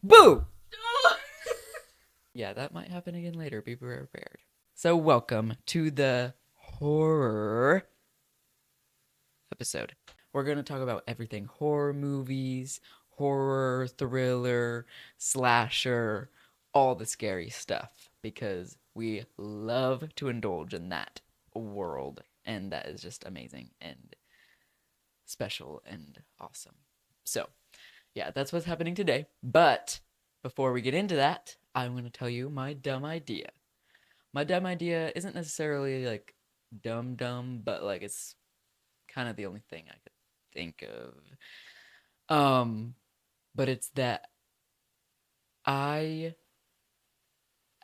Boo! Yeah, that might happen again later. Be prepared. So, welcome to the horror episode. We're going to talk about everything horror movies, horror, thriller, slasher, all the scary stuff because we love to indulge in that world. And that is just amazing and special and awesome. So, yeah, that's what's happening today. But before we get into that, I'm going to tell you my dumb idea. My dumb idea isn't necessarily like dumb, but like it's kind of the only thing I could think of. But it's that I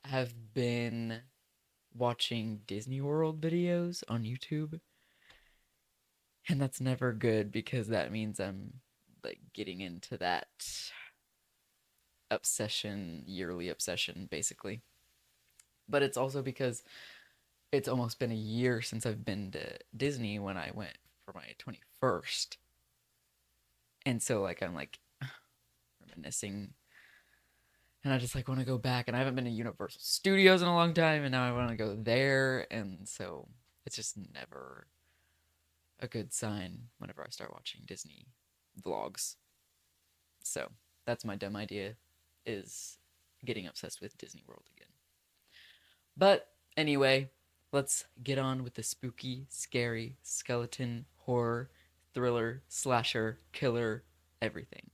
have been watching Disney World videos on YouTube, and that's never good because that means I'm like getting into that yearly obsession, basically. But it's also because it's almost been a year since I've been to Disney when I went for my 21st. And so like I'm like reminiscing and I just like want to go back, and I haven't been to Universal Studios in a long time, and now I want to go there, and so it's just never a good sign whenever I start watching Disney vlogs. So that's my dumb idea, is getting obsessed with Disney World again. But anyway, let's get on with the spooky, scary, skeleton, horror, thriller, slasher, killer, everything.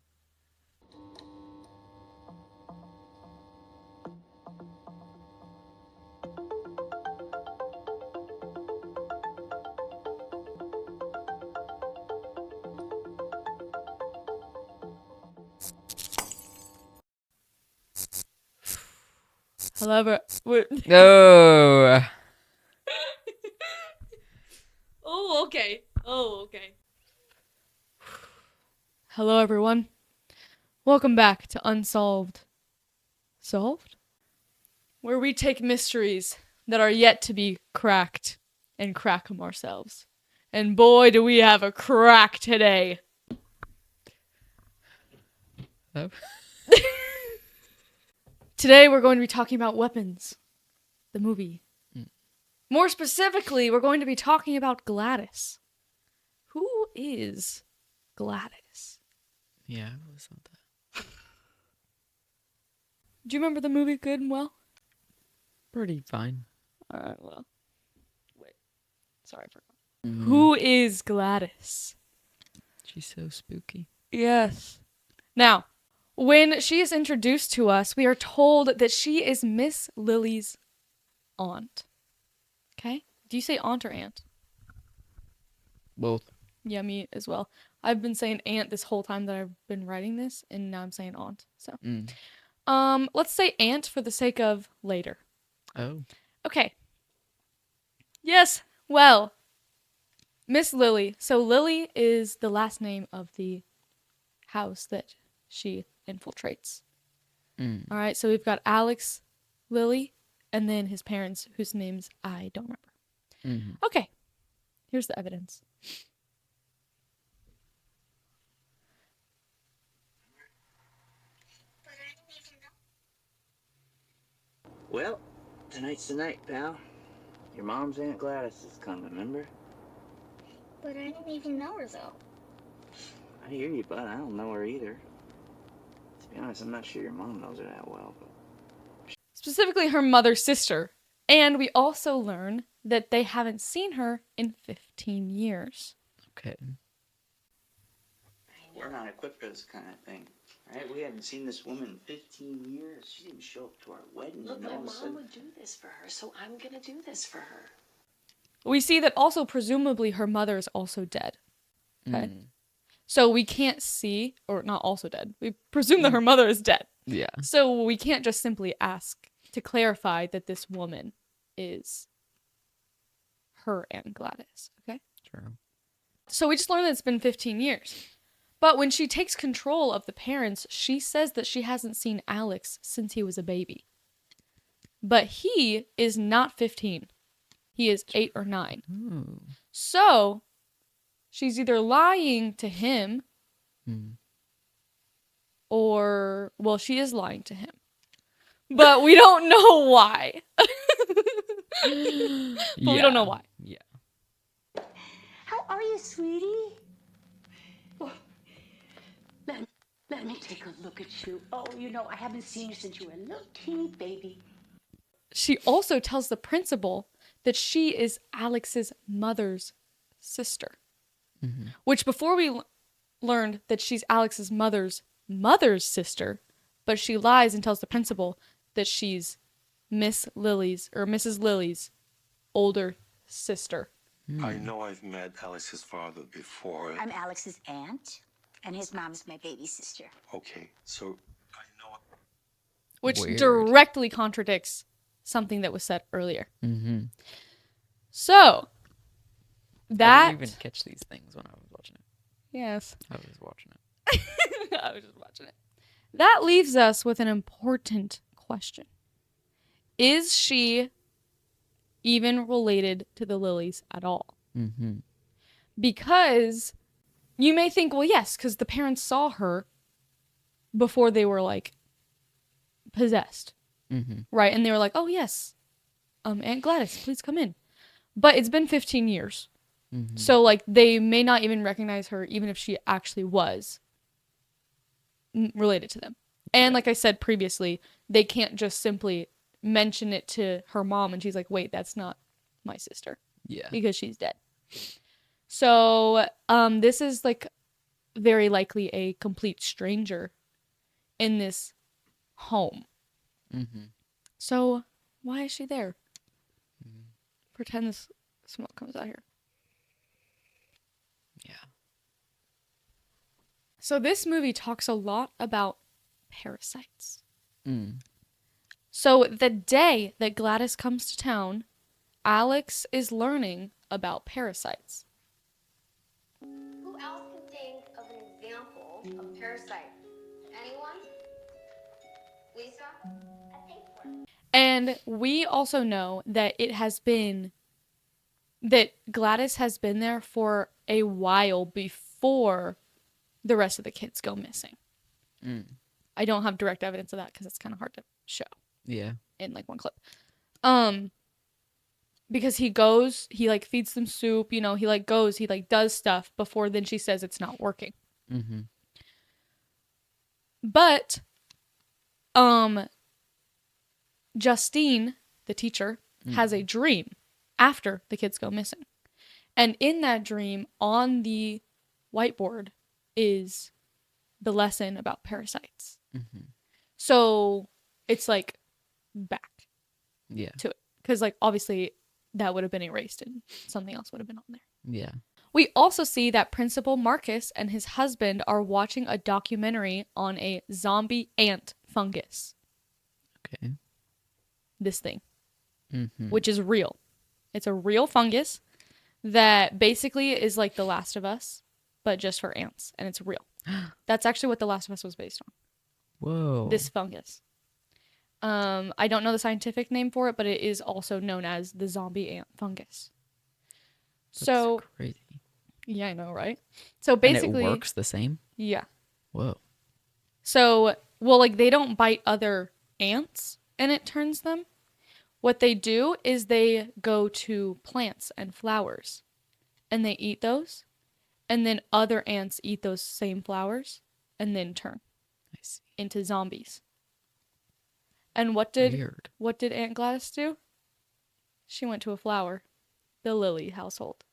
However, Oh, oh, okay. Oh, okay. Hello, everyone. Welcome back to Unsolved. Solved? Where we take mysteries that are yet to be cracked and crack them ourselves. And boy, do we have a crack today. oh. Today, we're going to be talking about Weapons, the movie. Mm. More specifically, we're going to be talking about Gladys. Who is Gladys? Yeah, it wasn't that. Do you remember the movie good and well? Pretty fine. Alright, well. Wait. Sorry, I forgot. Mm. Who is Gladys? She's so spooky. Yes. Now, when she is introduced to us, we are told that she is Miss Lily's aunt. Okay? Do you say aunt or aunt? Both. Yeah, me as well. I've been saying aunt this whole time that I've been writing this, and now I'm saying aunt. So, let's say aunt for the sake of later. Oh. Okay. Yes, well, Miss Lily. So Lily is the last name of the house that she infiltrates. Mm. All right, so we've got Alex Lily, and then his parents, whose names I don't remember. Mm-hmm. Okay, here's the evidence. Well, tonight's the night, pal. Your mom's Aunt Gladys is coming, remember? But I didn't even know her, though. I hear you, bud. I don't know her either. To be honest, I'm not sure your mom knows her that well, but... Specifically her mother's sister. And we also learn that they haven't seen her in 15 years. Okay. We're not equipped for this kind of thing, right? We haven't seen this woman in 15 years. She didn't show up to our wedding. Look, and my all of a mom sudden... would do this for her, so I'm gonna do this for her. We see that also presumably her mother is also dead. Okay. Mm. So we can't see, or not also dead. We presume that her mother is dead. Yeah. So we can't just simply ask to clarify that this woman is her Aunt Gladys. Okay. True. So we just learned that it's been 15 years. But when she takes control of the parents, she says that she hasn't seen Alex since he was a baby. But he is not 15. He is 8 or 9. Ooh. So she's either lying to him Mm. or, well, she is lying to him. But we don't know why. But we don't know why. Yeah. How are you, sweetie? Oh, let me take a look at you. Oh, you know, I haven't seen you since you were a little teeny baby. She also tells the principal that she is Alex's mother's sister. Mm-hmm. Which before we learned that she's Alex's mother's sister, but she lies and tells the principal that she's Mrs. Lily's older sister. I know I've met Alex's father before. I'm Alex's aunt, and his mom's my baby sister. Okay, so I know. Which Weird. directly contradicts something that was said earlier. Mm-hmm. So, I that... didn't even catch these things when I was watching it. Yes. I was watching it. I was just watching it. That leaves us with an important question. Is she even related to the Lillys at all? Mm-hmm. Because you may think, well, yes, because the parents saw her before they were, like, possessed. Mm-hmm. Right? And they were like, oh, yes, Aunt Gladys, please come in. But it's been 15 years. Mm-hmm. So, like, they may not even recognize her, even if she actually was related to them. And like I said previously, they can't just simply mention it to her mom and she's like, wait, that's not my sister. Yeah. Because she's dead. So, this is, like, very likely a complete stranger in this home. Mm-hmm. So, why is she there? Mm-hmm. Pretend this smoke comes out here. Yeah. So, this movie talks a lot about parasites. Mm. So, the day that Gladys comes to town, Alex is learning about parasites. Who else can think of an example of parasite? Anyone? Lisa? I think one. And we also know that that Gladys has been there for a while before the rest of the kids go missing. Mm. I don't have direct evidence of that because it's kind of hard to show Yeah. in, like, one clip. Because he like, feeds them soup, he, like, he, like, does stuff before then she says it's not working. Mm-hmm. But, Justine, the teacher, has a dream after the kids go missing. And in that dream, on the whiteboard, is the lesson about parasites. Mm-hmm. So, it's, like, back Yeah. to it. Because, like, obviously, that would have been erased and something else would have been on there. Yeah. We also see that Principal Marcus and his husband are watching a documentary on a zombie ant fungus. Okay. This thing, Mm-hmm. which is real. It's a real fungus that basically is like The Last of Us, but just for ants, and it's real. That's actually what The Last of Us was based on. Whoa. This fungus. I don't know the scientific name for it, but it is also known as the zombie ant fungus. That's So crazy. yeah, I know, right? So basically, and it works the same. yeah. Whoa. So, well, like, they don't bite other ants and it turns them. What they do is they go to plants and flowers and they eat those. And then other ants eat those same flowers and then turn I see. into zombies. And what did Weird. Aunt Gladys do? She went to a flower. The Lily household.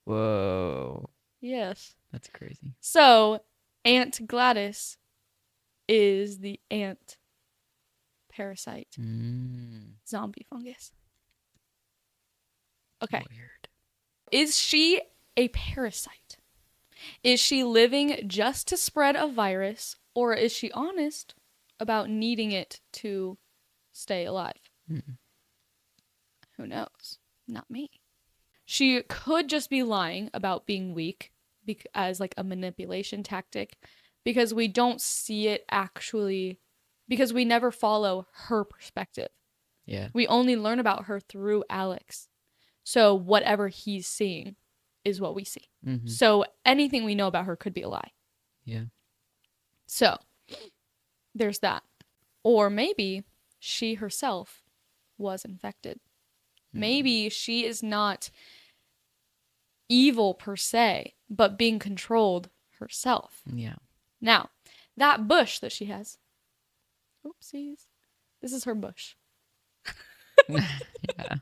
Whoa. Yes. That's crazy. So, Aunt Gladys is the ant parasite zombie fungus. Okay. Weird. Is she a parasite? Is she living just to spread a virus, or is she honest about needing it to stay alive? Who knows? Not me. She could just be lying about being weak as like a manipulation tactic, because we don't see it actually, because we never follow her perspective. Yeah. We only learn about her through Alex. So whatever he's seeing is what we see. Mm-hmm. So anything we know about her could be a lie. Yeah. So there's that. Or maybe she herself was infected. Maybe she is not evil per se, but being controlled herself. Yeah. Now, that bush that she has. Oopsies. This is her bush. Yeah.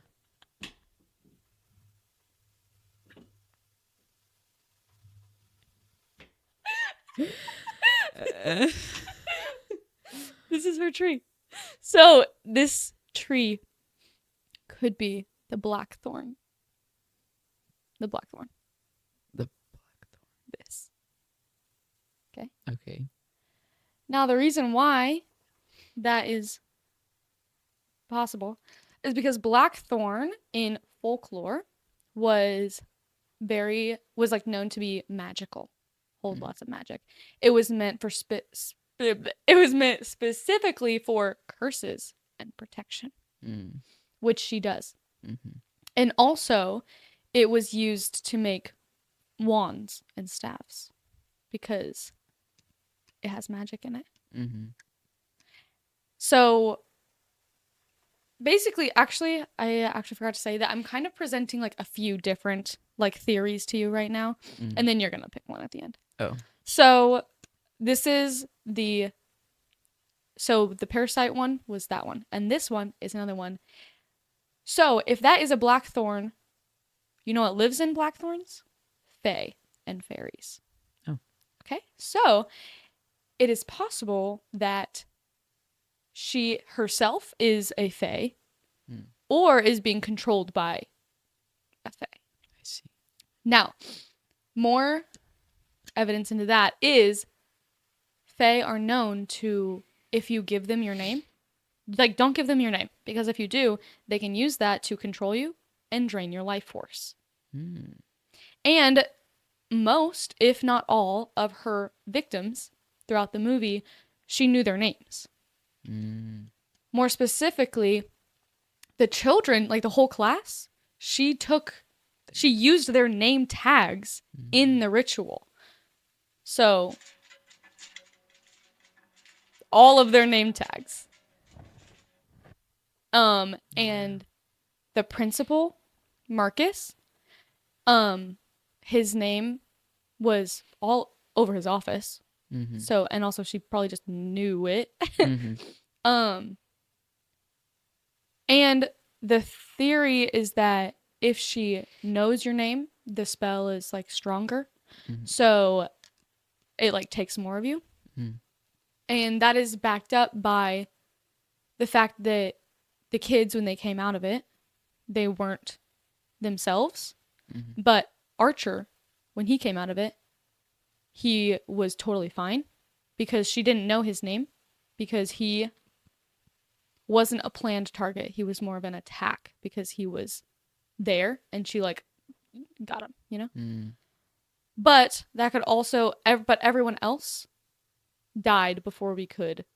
This is her tree. So, this tree could be the blackthorn. The blackthorn. The This. Okay. Now, the reason why that is possible is because blackthorn in folklore was like known to be magical, hold lots of magic. It was meant for it was meant specifically for curses and protection, which she does. Mm-hmm. And also, it was used to make wands and staffs because it has magic in it. Mm-hmm. So basically, I actually forgot to say that I'm kind of presenting like a few different like theories to you right now, and then you're gonna pick one at the end. Oh. So this is the parasite one was that one, and this one is another one. So if that is a blackthorn, you know what lives in blackthorns? Fae and fairies. Oh. Okay, so it is possible that she herself is a fae or is being controlled by a fae. I see. Now, more evidence into that is fae are known to, if you give them your name, like don't give them your name, because if you do, they can use that to control you and drain your life force. And most, if not all, of her victims throughout the movie, she knew their names. More specifically, the children, like the whole class, she used their name tags in the ritual. So, all of their name tags. And the principal, Marcus, his name was all over his office. So, and also she probably just knew it. And the theory is that if she knows your name, the spell is like stronger. So it like takes more of you. And that is backed up by the fact that the kids, when they came out of it, they weren't themselves. But Archer, when he came out of it, he was totally fine because she didn't know his name because he wasn't a planned target. He was more of an attack because he was there and she like got him, you know? But that could also, but everyone else died before we could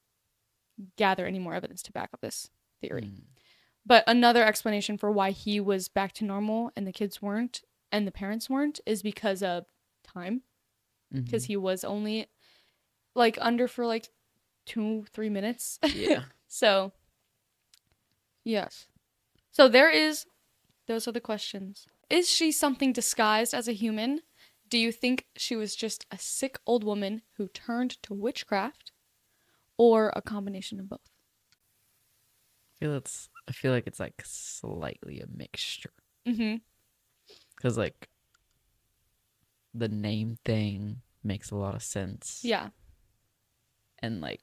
gather any more evidence to back up this theory. But another explanation for why he was back to normal and the kids weren't and the parents weren't is because of time. Because he was only like under for like 2-3 minutes. Yeah. So, yes. So those are the questions. Is she something disguised as a human? Do you think she was just a sick old woman who turned to witchcraft? Or a combination of both? I feel like it's like slightly a mixture. Mm-hmm. Because like the name thing makes a lot of sense. Yeah. And like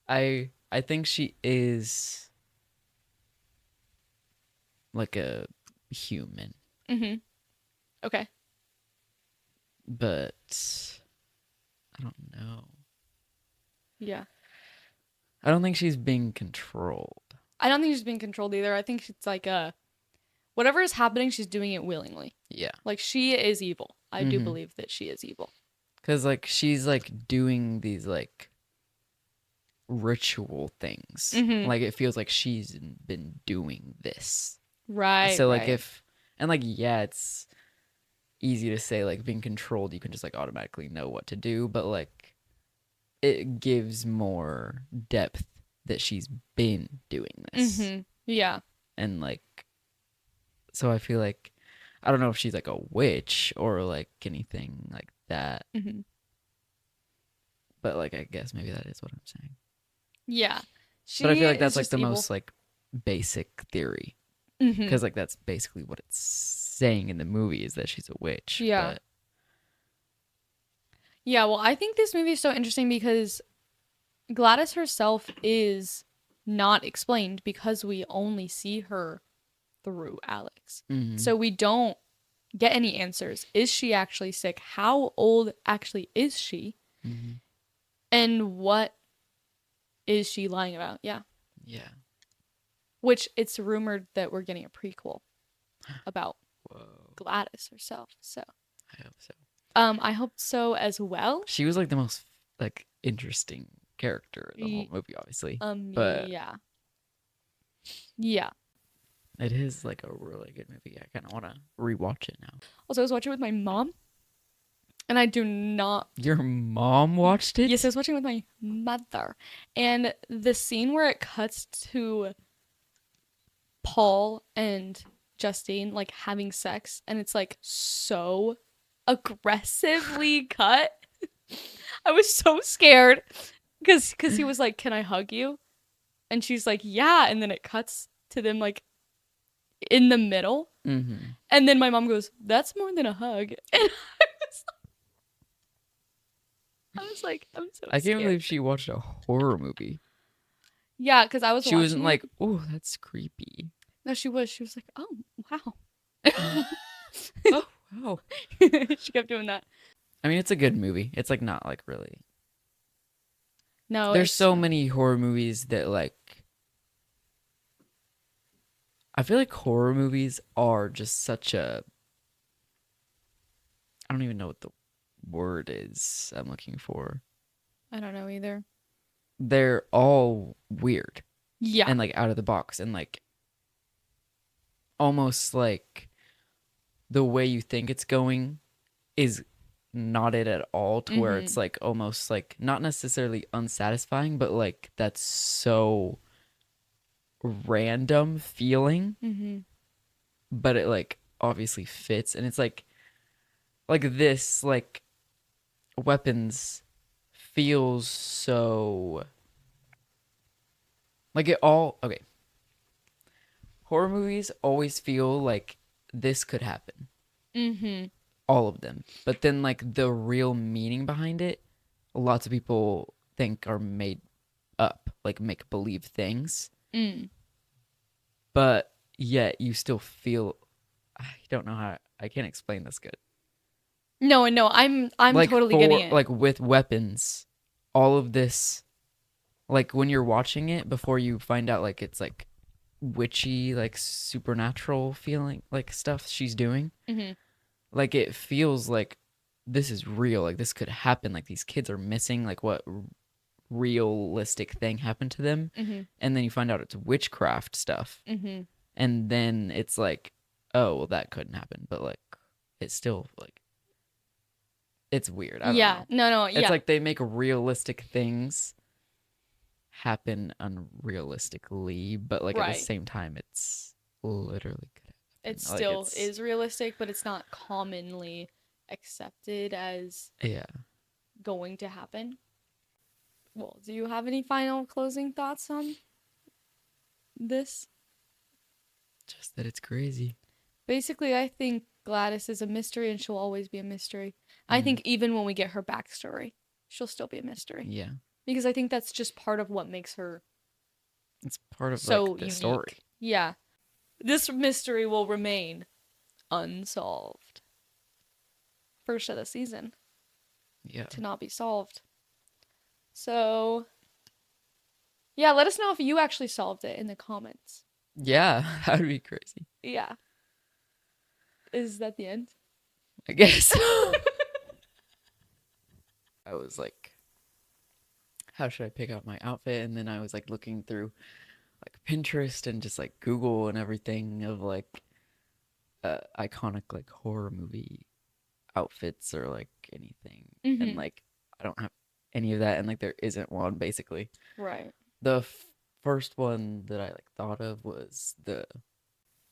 I think she is like a human. Mm-hmm. Okay. But I don't know. Yeah. I don't think she's being controlled. I don't think she's being controlled either. I think it's like whatever is happening, she's doing it willingly. Yeah. Like she is evil. I do believe that she is evil. Because like she's like doing these like ritual things. Like it feels like she's been doing this. Right. So like right. it's easy to say like being controlled, you can just like automatically know what to do, but like it gives more depth that she's been doing this. Mm-hmm. Yeah. And like, so I feel like, I don't know if she's like a witch or like anything like that, Mm-hmm. but like, I guess maybe that is what I'm saying. Yeah. But I feel like is that's like just the evil. most like basic theory, Mm-hmm. because like that's basically what it's saying in the movie, is that she's a witch. Yeah. But Yeah, well, I think this movie is so interesting because Gladys herself is not explained because we only see her through Alex. mhm. So we don't get any answers. Is she actually sick? How old actually is she? Mhm. And what is she lying about? Yeah. Yeah. Which it's rumored that we're getting a prequel about Whoa. Gladys herself. So I hope so. I hope so as well. She was like the most like interesting character in the whole movie, obviously. But Yeah. Yeah. it is like a really good movie. I kind of want to rewatch it now. Also, I was watching it with my mom, and I do not. Your mom watched it? Yes, I was watching it with my mother, and the scene where it cuts to Paul and Justine like having sex, and it's like so aggressively cut. I was so scared because he was like, "Can I hug you?" And she's like, "Yeah," and then it cuts to them like in the middle. Mm-hmm. And then my mom goes, "That's more than a hug." And I was like, I'm so I can't scared. believe she watched a horror movie. Yeah, because I was She watching wasn't it. like, oh, that's creepy. No, she was. She was like, "Oh, wow." Oh, wow. She kept doing that. I mean, it's a good movie. It's like not like really. No, There's it's so not. many horror movies that like. I feel like horror movies are just such a. I don't even know what the word is I'm looking for. I don't know either. They're all weird Yeah. and like out of the box and like almost like the way you think it's going is not it at all, to where it's like almost like not necessarily unsatisfying, but like that's so random feeling, Mm-hmm. but it like obviously fits. And it's like this like weapons feels so like it all okay. Horror movies always feel like this could happen. Mm-hmm. All of them. But then like the real meaning behind it, lots of people think are made up, like make believe things. Mm. But yet you still feel, I don't know how, I can't explain this good. No, I'm like totally getting it. Like with weapons, all of this, like when you're watching it before you find out like it's like witchy, like supernatural feeling, like stuff she's doing. Mm-hmm. Like it feels like this is real, like this could happen, like these kids are missing, like what realistic thing happened to them. Mm-hmm. And then you find out it's witchcraft stuff. Mm-hmm. And then it's like, oh well, that couldn't happen, but like it's still like it's weird. I don't know. No, It's like they make realistic things happen unrealistically, but like at the Right. same time it's literally could happen. It Like, still it's- is realistic, but it's not commonly accepted as Yeah. going to happen. Well, do you have any final closing thoughts on this? Just that it's crazy. Basically, I think Gladys is a mystery and she'll always be a mystery. I think even when we get her backstory, she'll still be a mystery. Yeah. Because I think that's just part of what makes her It's part of so like the unique. story. Yeah. This mystery will remain unsolved. First of the season Yeah. to not be solved. So, yeah, let us know if you actually solved it in the comments. Yeah, that would be crazy. Yeah. Is that the end? I guess. I was like, how should I pick out my outfit? And then I was like looking through like Pinterest and just like Google and everything of like iconic like horror movie outfits or like anything. And Mhm. like I don't have any of that, and like there isn't one basically. Right. The first one that I like thought of was the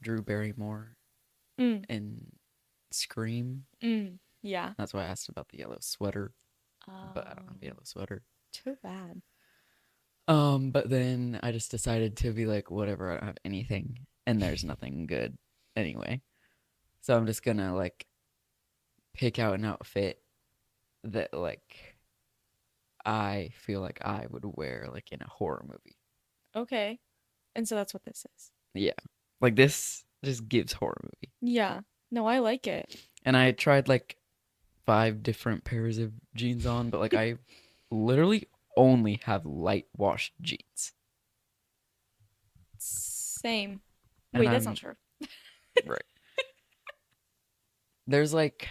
Drew Barrymore Mm. in Scream. Yeah. That's why I asked about the yellow sweater, but I don't have a Oh, yellow sweater. too bad. But then I just decided to be like, whatever, I don't have anything, and there's nothing good anyway. So I'm just gonna like pick out an outfit that like I feel like I would wear like in a horror movie. Okay. And so that's what this is. Yeah. Like this just gives horror movie. Yeah. No, I like it. And I tried like 5 different pairs of jeans on, but like I literally only have light washed jeans. Same. And Wait, that's I'm not true. right. There's like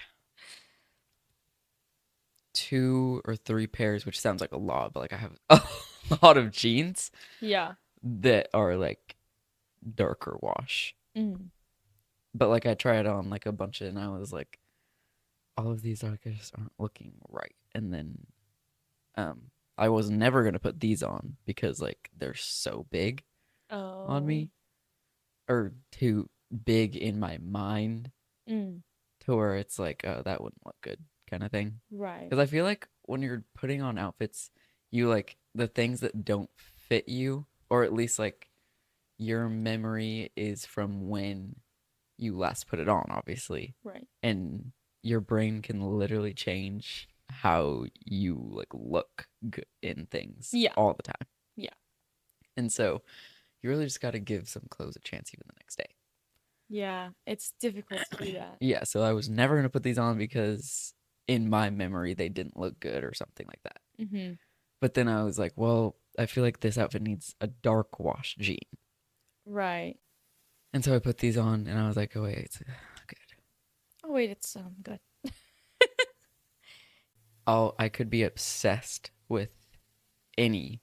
2 or 3 pairs, which sounds like a lot, but like I have a lot of jeans Yeah. that are like darker wash. Mm. But like I tried on like a bunch of, and I was like, all of these are like just aren't looking right. And then I was never gonna put these on because like they're so big Oh. on me, or too big in my mind Mm. to where it's like, oh, that wouldn't look good kind of thing. Right. Because I feel like when you're putting on outfits, you like the things that don't fit you, or at least like your memory is from when you last put it on, obviously. Right. And your brain can literally change how you like look in things Yeah. all the time. Yeah. And so you really just got to give some clothes a chance even the next day. Yeah. It's difficult to do that. Yeah, so I was never going to put these on because in my memory they didn't look good or something like that. Mm-hmm. But then I was like, well, I feel like this outfit needs a dark wash jean. Right. And so I put these on and I was like, oh wait, it's good. Oh wait, it's good. I could be obsessed with any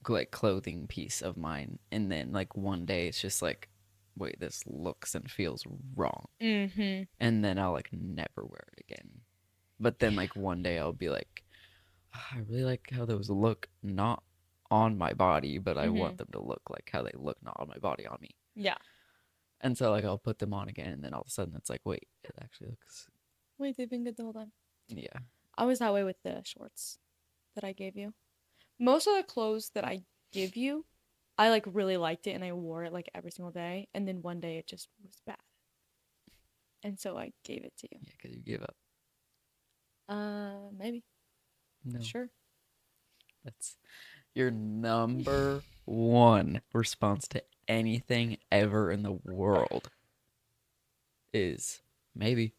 like clothing piece of mine, and then like one day it's just like, wait, this looks and feels wrong. Mm-hmm. And then I'll like never wear it again. But then like one day I'll be like, "Ah, I really like how those look not on my body, but I want them to look like how they look not on my body on me." Yeah. And so like I'll put them on again, and then all of a sudden it's like, wait, it actually looks, Wait, they've been good the whole time. yeah. I was that way with the shorts that I gave you. Most of the clothes that I give you, I like really liked it and I wore it like every single day. And then one day it just was bad. And so I gave it to you. Yeah, because you give up. Maybe. No, Sure. that's your number one response to anything ever in the world is maybe.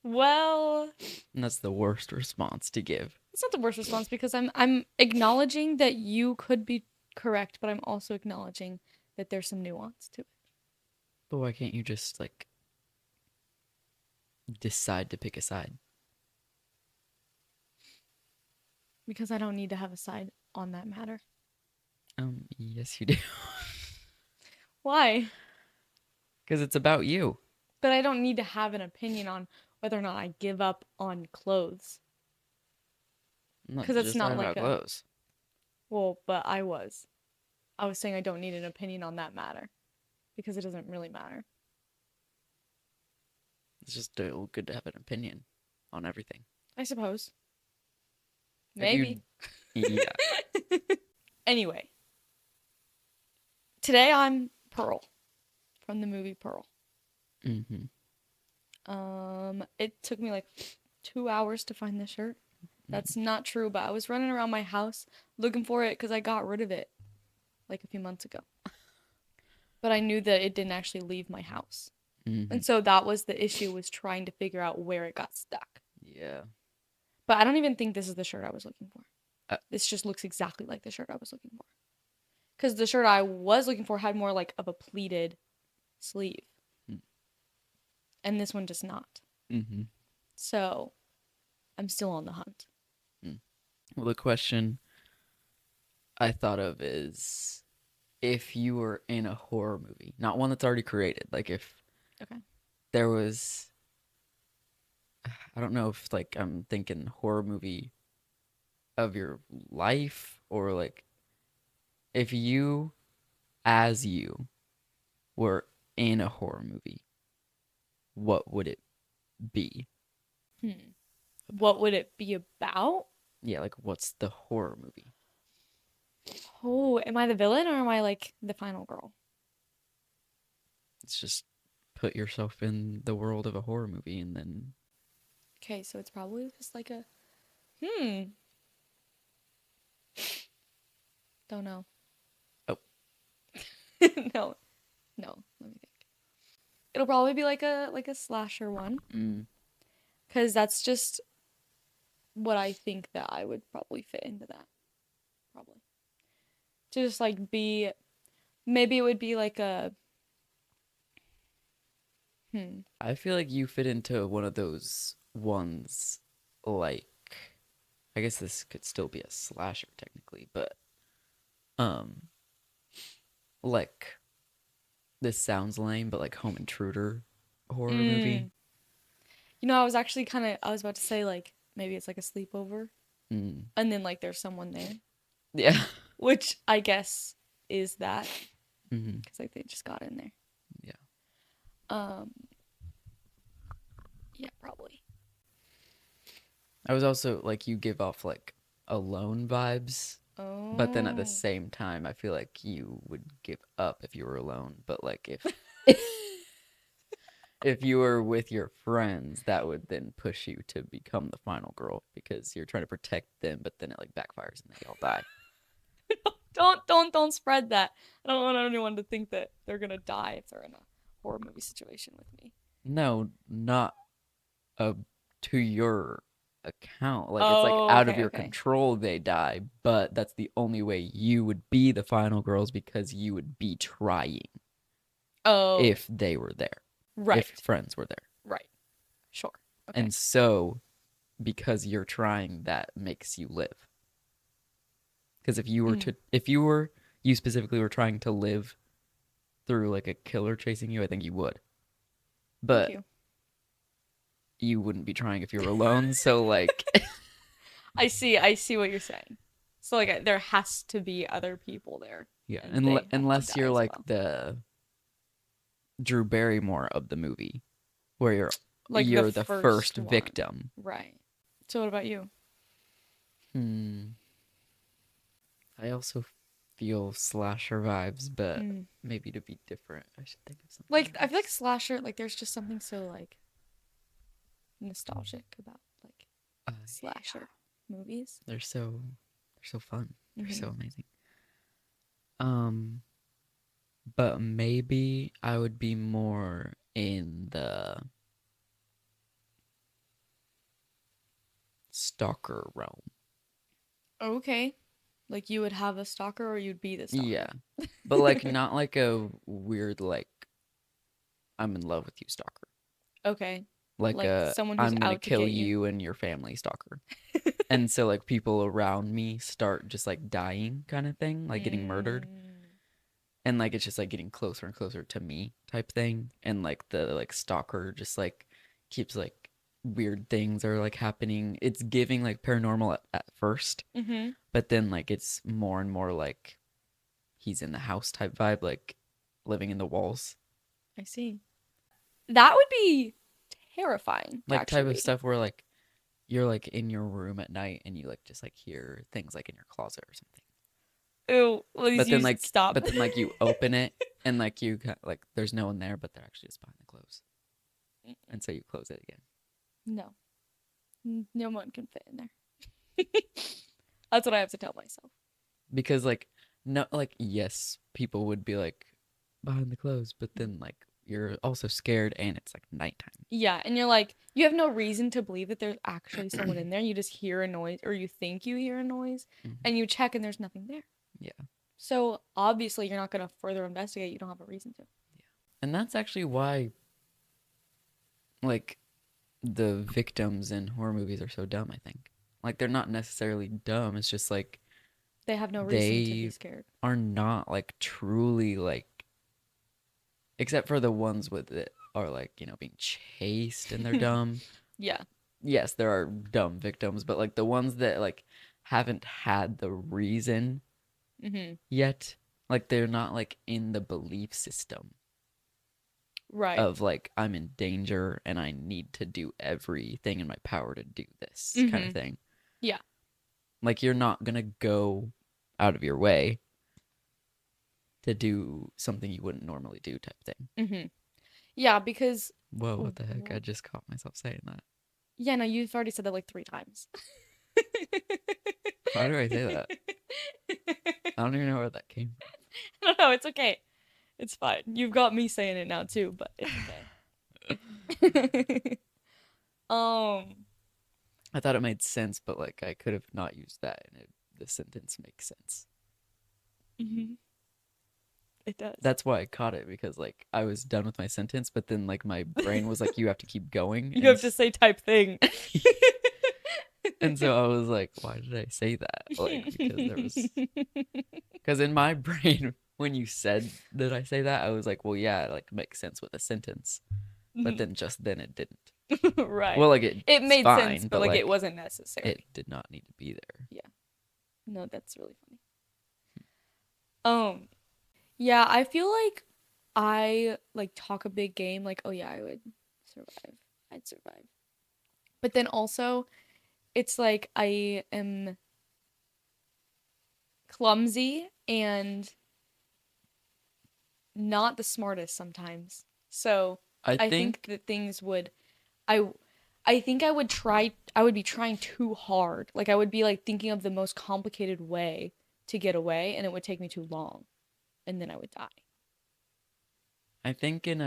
Well, And that's the worst response to give. it's not the worst response because I'm acknowledging that you could be correct, but I'm also acknowledging that there's some nuance to it. But why can't you just like decide to pick a side? Because I don't need to have a side on that matter. Yes you do. Why? Because it's about you. But I don't need to have an opinion on whether or not I give up on clothes. I'm not 'Cause it's just not talking like about clothes. Well, but I was. I was saying I don't need an opinion on that matter. Because it doesn't really matter. It's just good to have an opinion on everything. I suppose. If you- Maybe. Yeah. Anyway. Today I'm Pearl. From the movie Pearl. Mm-hmm. It took me like 2 hours to find this shirt. That's not true, but I was running around my house looking for it because I got rid of it like a few months ago. But I knew that it didn't actually leave my house. Mm-hmm. And so that was the issue, was trying to figure out where it got stuck. Yeah. But I don't even think this is the shirt I was looking for. This just looks exactly like the shirt I was looking for. Because the shirt I was looking for had more like of a pleated sleeve. And this one does not. Mm-hmm. So I'm still on the hunt. Well, the question I thought of is, if you were in a horror movie, not one that's already created, like if there was, I don't know if like I'm thinking horror movie of your life, or like if you as you were in a horror movie, what would it be? Hmm. What would it be about? Yeah, like what's the horror movie? Oh, am I the villain or am I like the final girl? It's just put yourself in the world of a horror movie and then Okay, so it's probably just like a hmm. Don't know. oh, No. No, let me think. It'll probably be like a slasher one, mm, cuz that's just what I think that I would probably fit into that. Probably. To just like be maybe it would be like a I feel like you fit into one of those ones like I guess this could still be a slasher technically, but um like this sounds lame, but like Home Intruder horror movie. mm. You know, I was actually I was about to say like maybe it's like a sleepover Mm. and then like there's someone there, Yeah. which I guess is that Hmm. cuz like they just got in there. Yeah. Um yeah, probably. I was also like you give off like alone vibes, but then at the Oh. same time I feel like you would give up if you were alone, but like if if you were with your friends, that would then push you to become the final girl because you're trying to protect them, but then it like backfires and they all die. Don't spread that. I don't want anyone to think that they're gonna die if they're in a horror movie situation with me. No, not uh, to your account. Like it's like Oh, out of okay, your okay. control they die, but that's the only way you would be the final girls because you would be trying Oh, if they were there. right, If friends were there. right, sure, okay. And so because you're trying that makes you live. Because if you specifically were trying to live through like a killer chasing you, I think you would. Thank But you. you wouldn't be trying if you were alone, so like I see what you're saying. So like there has to be other people there. yeah, And they have to unless die you're as like well. the Drew Barrymore of the movie, where Like you're the first one. victim. Right. So what about you? Hmm. I also feel slasher vibes, but Mm. maybe to be different, I should think of something. Like I feel like else. slasher, like there's just something so like nostalgic about like slasher movies. They're so fun. They're so Mhm. amazing. Um, but maybe I would be more in the stalker realm. Okay. Like you would have a stalker or you'd be the stalker. Yeah. But like not like a weird like I'm in love with you stalker. Okay. Like Like a someone who's I'm gonna out to kill get you. you and your family stalker. And so like people around me start just like dying kind of thing, like getting murdered. Mm. And like it's just like getting closer and closer to me type thing. And like the like stalker just like keeps like weird things are like happening. It's giving like paranormal at first, Mhm. but then like it's more and more like he's in the house type vibe, like living in the walls. I see. That would be terrifying, Like type of actually. stuff where like you're like in your room at night and you like just like hear things like in your closet or something. Ew, please But then use like stop. but then like you open it and like like there's no one there but they're actually just behind the clothes. And so you close it again. No. No one can fit in there. That's what I have to tell myself. Because like no like yes, people would be like behind the clothes, but then like you're also scared and it's like nighttime. Yeah, and you're like, you have no reason to believe that there's actually someone in there. You just hear a noise or you think you hear a noise Mhm. and you check and there's nothing there. Yeah. So obviously you're not going to further investigate. You don't have a reason to. And that's actually why like the victims in horror movies are so dumb, I think. Like they're not necessarily dumb, it's just like They have no reason to be they scared. are not like truly like except for the ones with it are like, being chased and they're dumb. Yeah. Yes, there are dumb victims, but like the ones that like haven't had the reason Mm-hmm. yet. Like they're not like in the belief system Right. of like I'm in danger and I need to do everything in my power to do this kind of Mhm. thing. Yeah. Like you're not gonna go out of your way to do something you wouldn't normally do type thing. Mm-hmm. Yeah, because Whoa, what the heck? I just caught myself saying that. yeah, no, you've already said that like 3 times. Why do I say that? I don't even know where that came No, no, it's okay. It's fine. You've got me saying it now too, but it's okay. I thought it made sense, but like I could have not used that and the sentence makes sense. Mhm. It does. That's why I caught it, because like I was done with my sentence, but then like my brain was like, you have to keep going. You have to say type thing. And so I was like, why did I say that? Like, because in my brain, when you said that I say that, I was like, well, yeah, it like makes sense with a sentence. But then just then it didn't. Right. Well, like it made fine, sense, but like it wasn't necessary. It did not need to be there. Yeah. No, that's really funny. Yeah, I feel like I like talk a big game, like, oh yeah, I would survive. I'd survive. But then also, it's like I am clumsy and not the smartest sometimes. So I think that things would I think I would be trying too hard. Like I would be like thinking of the most complicated way to get away and it would take me too long and then I would die. I think in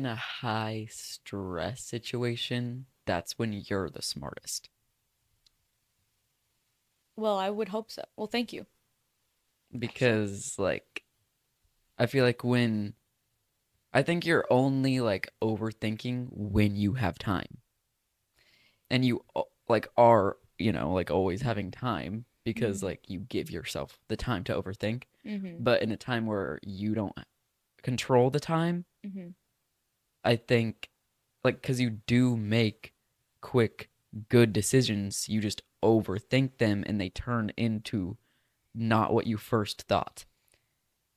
a high stress situation, that's when you're the smartest. Well, I would hope so. Well, thank you. Because like I feel like I think you're only like overthinking when you have time. And you like are, like always having time because like you give yourself the time to overthink. Mm-hmm. But in a time where you don't control the time, Mm-hmm. I think like because you do make quick, good decisions, you just overthink them and they turn into not what you first thought.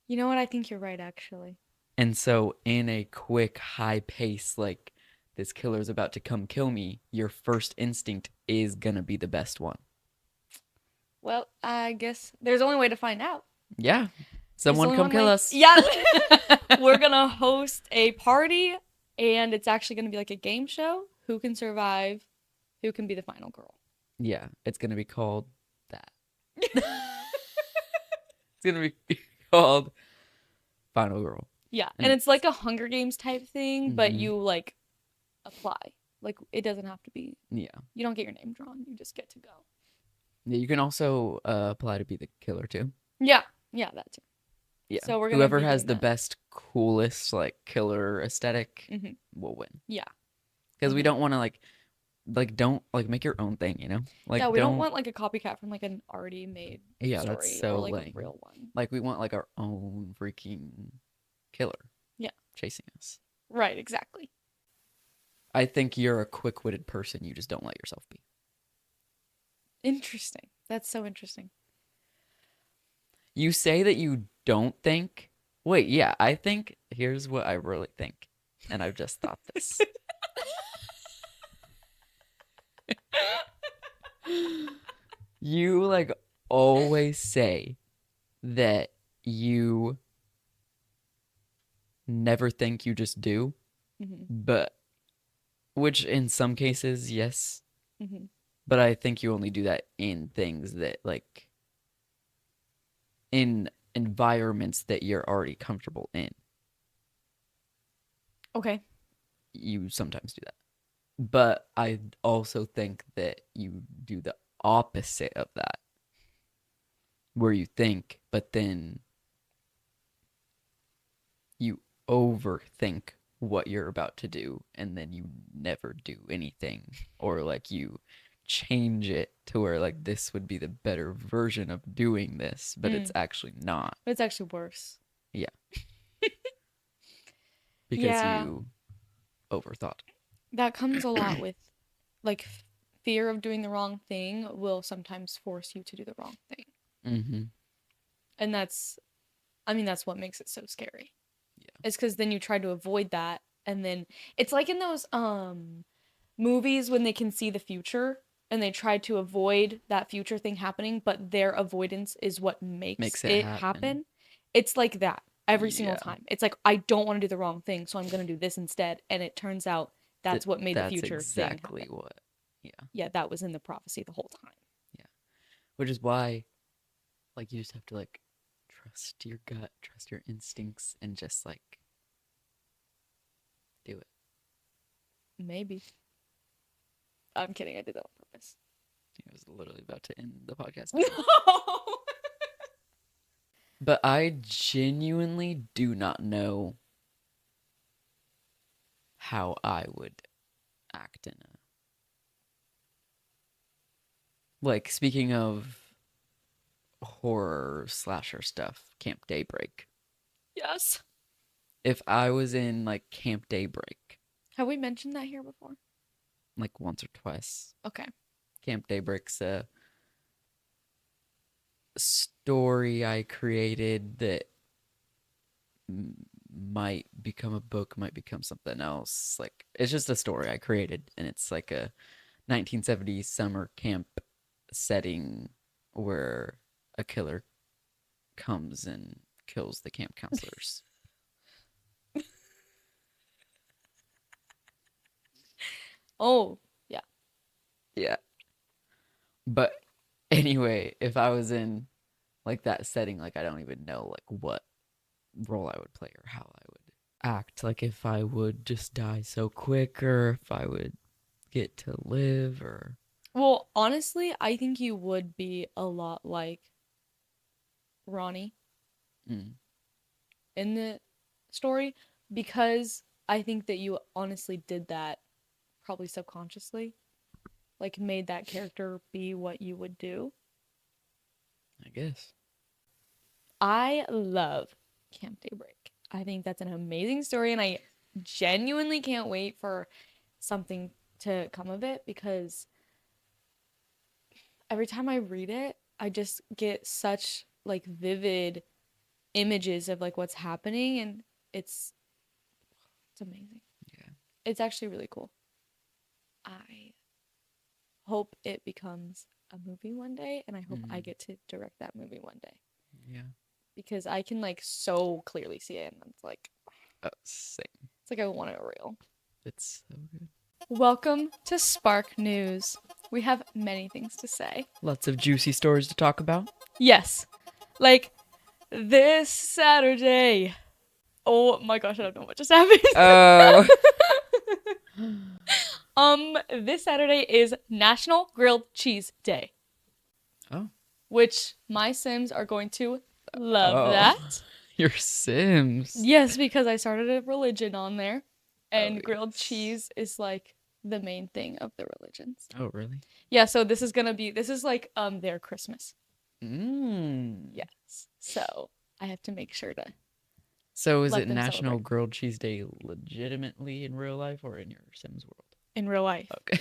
You know what? I think you're right, actually. And so in a quick, high pace, like this killer's about to come kill me, your first instinct is gonna be the best one. Well, I guess there's only way to find out. Yeah. Someone come kill us. Yeah. We're gonna host a party and it's actually gonna be like a game show. Who can survive? Who can be the final girl? Yeah, it's gonna be called that. It's gonna be called Final Girl. Yeah, and it's like a Hunger Games type thing, but Mhm. you like apply. Like it doesn't have to be. Yeah. You don't get your name drawn. You just get to go. Yeah, you can also apply to be the killer too. Yeah, that too. Yeah. So we're gonna whoever be has doing the that. best, coolest like killer aesthetic Mhm. will win. Yeah. Because we don't want to don't like make your own thing, Like Yeah, we don't want like a copycat from like an already made Yeah, story that's so or like lame. a real one. Like we want like our own freaking killer. Yeah. Chasing us. Right, exactly. I think you're a quick-witted person. You just don't let yourself be. Interesting. That's so interesting. You say that you don't think. Wait, yeah, I think here's what I really think. And I've just thought this. You like always say that you never think, you just do. Mm-hmm. But which in some cases, yes. Mm-hmm. But I think you only do that in things that like in environments that you're already comfortable in. Okay. You sometimes do that. But I also think that you do the opposite of that. Where you think, but then you overthink what you're about to do, and then you never do anything. Or like you change it to where like this would be the better version of doing this, but it's actually not. But it's actually worse. Yeah. Because you overthought. That comes a lot with, like, fear of doing the wrong thing will sometimes force you to do the wrong thing. Mm-hmm. And that's what makes it so scary. Yeah. It's because then you try to avoid that, and then it's like in those movies when they can see the future and they try to avoid that future thing happening, but their avoidance is what makes it it happen. happen. It's like that every single Yeah. time. It's like, I don't want to do the wrong thing, so I'm going to do this instead. And it turns out that's what made the future thing exactly happen. what. Yeah. Yeah, that was in the prophecy the whole time. Yeah. Which is why, like, you just have to, like, trust your gut, trust your instincts, and just, like, do it. Maybe. I'm kidding. I did that on purpose. I was literally about to end the podcast. No. But I genuinely do not know how I would act in a. Like, speaking of horror slasher stuff, Camp Daybreak. Yes. If I was in, like, Camp Daybreak, Have we mentioned that here before? like, once or twice, Okay. Camp Daybreak's a story I created that might become a book, might become something else. Like, it's just a story I created, and it's like a 1970s summer camp setting where a killer comes and kills the camp counselors. Oh, yeah. Yeah. But anyway, if I was in, like, that setting, like, I don't even know, like, what role I would play or how I would act. Like, if I would just die so quick, or if I would get to live, or Well, honestly, I think you would be a lot like Ronnie mm, in the story, because I think that you honestly did that probably subconsciously. Like, made that character be what you would do. I guess. I love Camp Daybreak. I think that's an amazing story, and I genuinely can't wait for something to come of it, because every time I read it, I just get such, like, vivid images of, like, what's happening, and it's amazing. Yeah. It's actually really cool. I hope it becomes a movie one day, and I hope I get to direct that movie one day, Yeah. because I can, like, so clearly see it, and it's like Same. it's like I want it real. It's so good. Welcome to Spark News. We have many things to say. Lots of juicy stories to talk about. Yes. Like, this Saturday. Oh my gosh, I don't know what just happened. Oh. This Saturday is National Grilled Cheese Day. Oh. Which my Sims are going to love Oh. that. Your Sims. Yes, because I started a religion on there. And Oh, grilled yes. cheese is, like, the main thing of the religions. Oh, really? Yeah, so this is like their Christmas. Mm. Yes. So I have to make sure to. So is Let it them National celebrate. Grilled Cheese Day legitimately in real life or in your Sims world? In real life. Okay.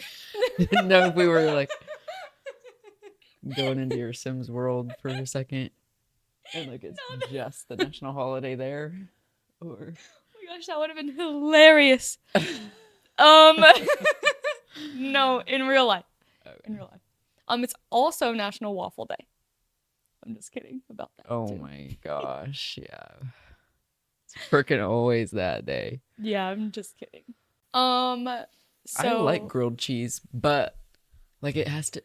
Didn't know if we were, like, going into your Sims world for a second. And, like, it's just the national holiday there. Or Oh my gosh, that would have been hilarious. No, in real life. Okay. In real life. It's also National Waffle Day. I'm just kidding about that. Oh too. my gosh, yeah. It's freaking always that day. Yeah, I'm just kidding. I like grilled cheese, but like it has to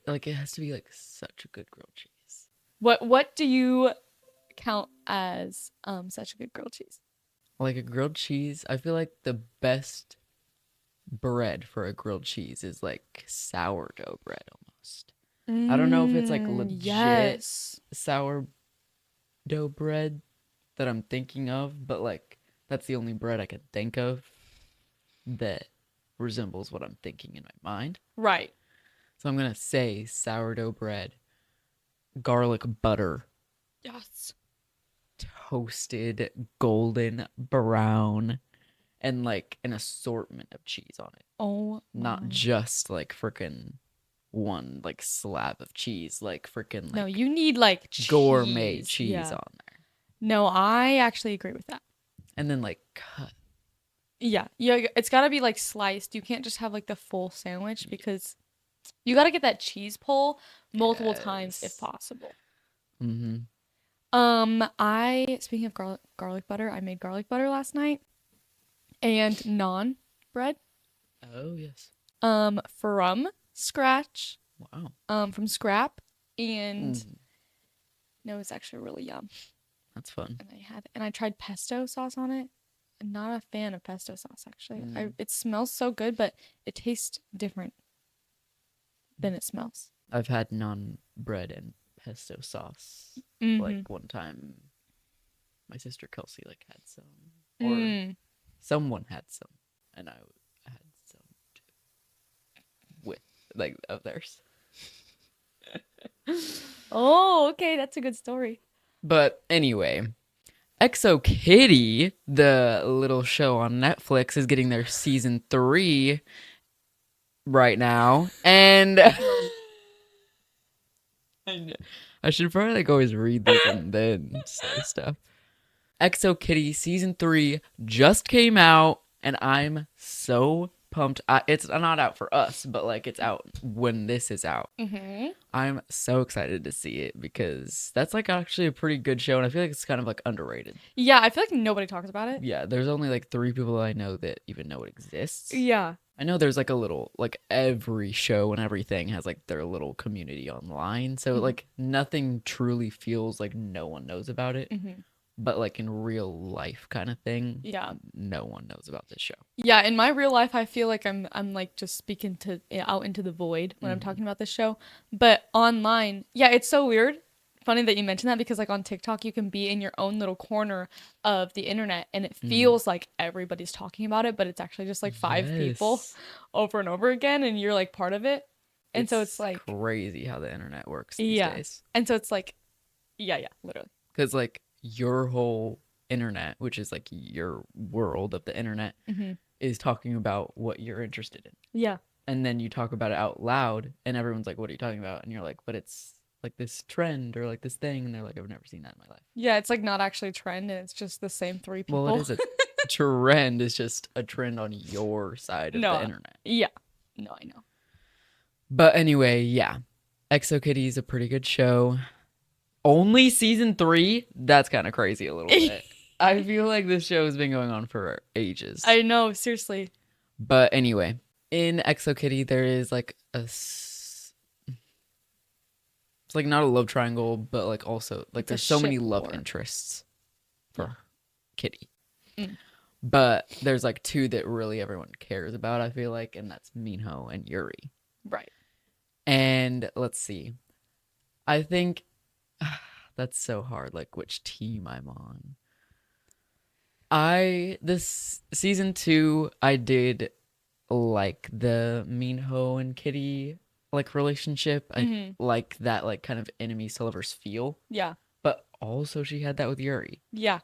be like such a good grilled cheese. What do you count as such a good grilled cheese? Like a grilled cheese, I feel like the best bread for a grilled cheese is like sourdough bread almost. I don't know if it's like legit Yes. sourdough bread that I'm thinking of, but like that's the only bread I can think of that resembles what I'm thinking in my mind. Right. So I'm gonna say sourdough bread, garlic butter, Yes. toasted golden brown, and like an assortment of cheese on it. Oh, Not my. just like freaking one like slab of cheese, like freaking like No, you need like gourmet cheese Yeah. on there. No, I actually agree with that. And then like cut. Yeah, it's got to be like sliced. You can't just have like the full sandwich because you got to get that cheese pull multiple times if Yes. possible. Mm-hmm. I speaking of garlic butter, I made garlic butter last night and naan bread. Oh yes. From scratch. Wow. From scrap, and Mm, no, it's actually really yum. that's fun. And I tried pesto sauce on it. I'm not a fan of pesto sauce actually. Mm. It smells so good, but it tastes different than it smells. I've had naan bread and pesto sauce. Mhm. Like one time, my sister Kelsey like had some, or Mm. someone had some, and I had some too, with like of theirs. Oh, okay, that's a good story. But anyway, Exo Kitty, the little show on Netflix, is getting their season 3 right now, and I should probably like always read this and then say stuff. Exo Kitty season 3 just came out, and I'm so pumped. It's not out for us, but like it's out when this is out. Mm-hmm. I'm so excited to see it because that's like actually a pretty good show, and I feel like it's kind of like underrated. Yeah, I feel like nobody talks about it. Yeah, there's only like 3 people I know that even know it exists. Yeah. I know there's like a little, like every show and everything has like their little community online. So like nothing truly feels like no one knows about it. Mm-hmm. But like in real life kind of thing, Yeah. no one knows about this show. Yeah, in my real life, I feel like I'm like just speaking to out into the void when I'm talking about this show. But online, yeah, it's so weird. Funny that you mentioned that because like on TikTok, you can be in your own little corner of the internet, and it feels like everybody's talking about it, but it's actually just like 5 people Yes. over and over again, and you're like part of it. And so it's like crazy how the internet works these yeah, days. and so it's like yeah, literally. Because like your whole internet, which is like your world of the internet, is talking about what you're interested in. Yeah. And then you talk about it out loud, and everyone's like, what are you talking about? And you're like, but it's like this trend or like this thing. And they're like, I've never seen that in my life. Yeah, it's like not actually a trend, and it's just the same 3 people. Well, it is a trend. It's just a trend on your side of the internet. Yeah. No, I know. But anyway, yeah. Exo Kitty is a pretty good show. Only season 3? That's kind of crazy a little bit. I feel like this show has been going on for ages. I know, seriously. But anyway, in Exo Kitty, there is like it's like not a love triangle, but like also like It's a there's so many ship love war. interests for Kitty. Mm. But there's like 2 that really everyone cares about, I feel like, and that's Minho and Yuri. Right. And let's see. I think that's so hard, like which team I'm on. This season 2, I did like the Minho and Kitty like relationship. I like that like kind of enemies to lovers feel. Yeah. But also she had that with Yuri. Yeah.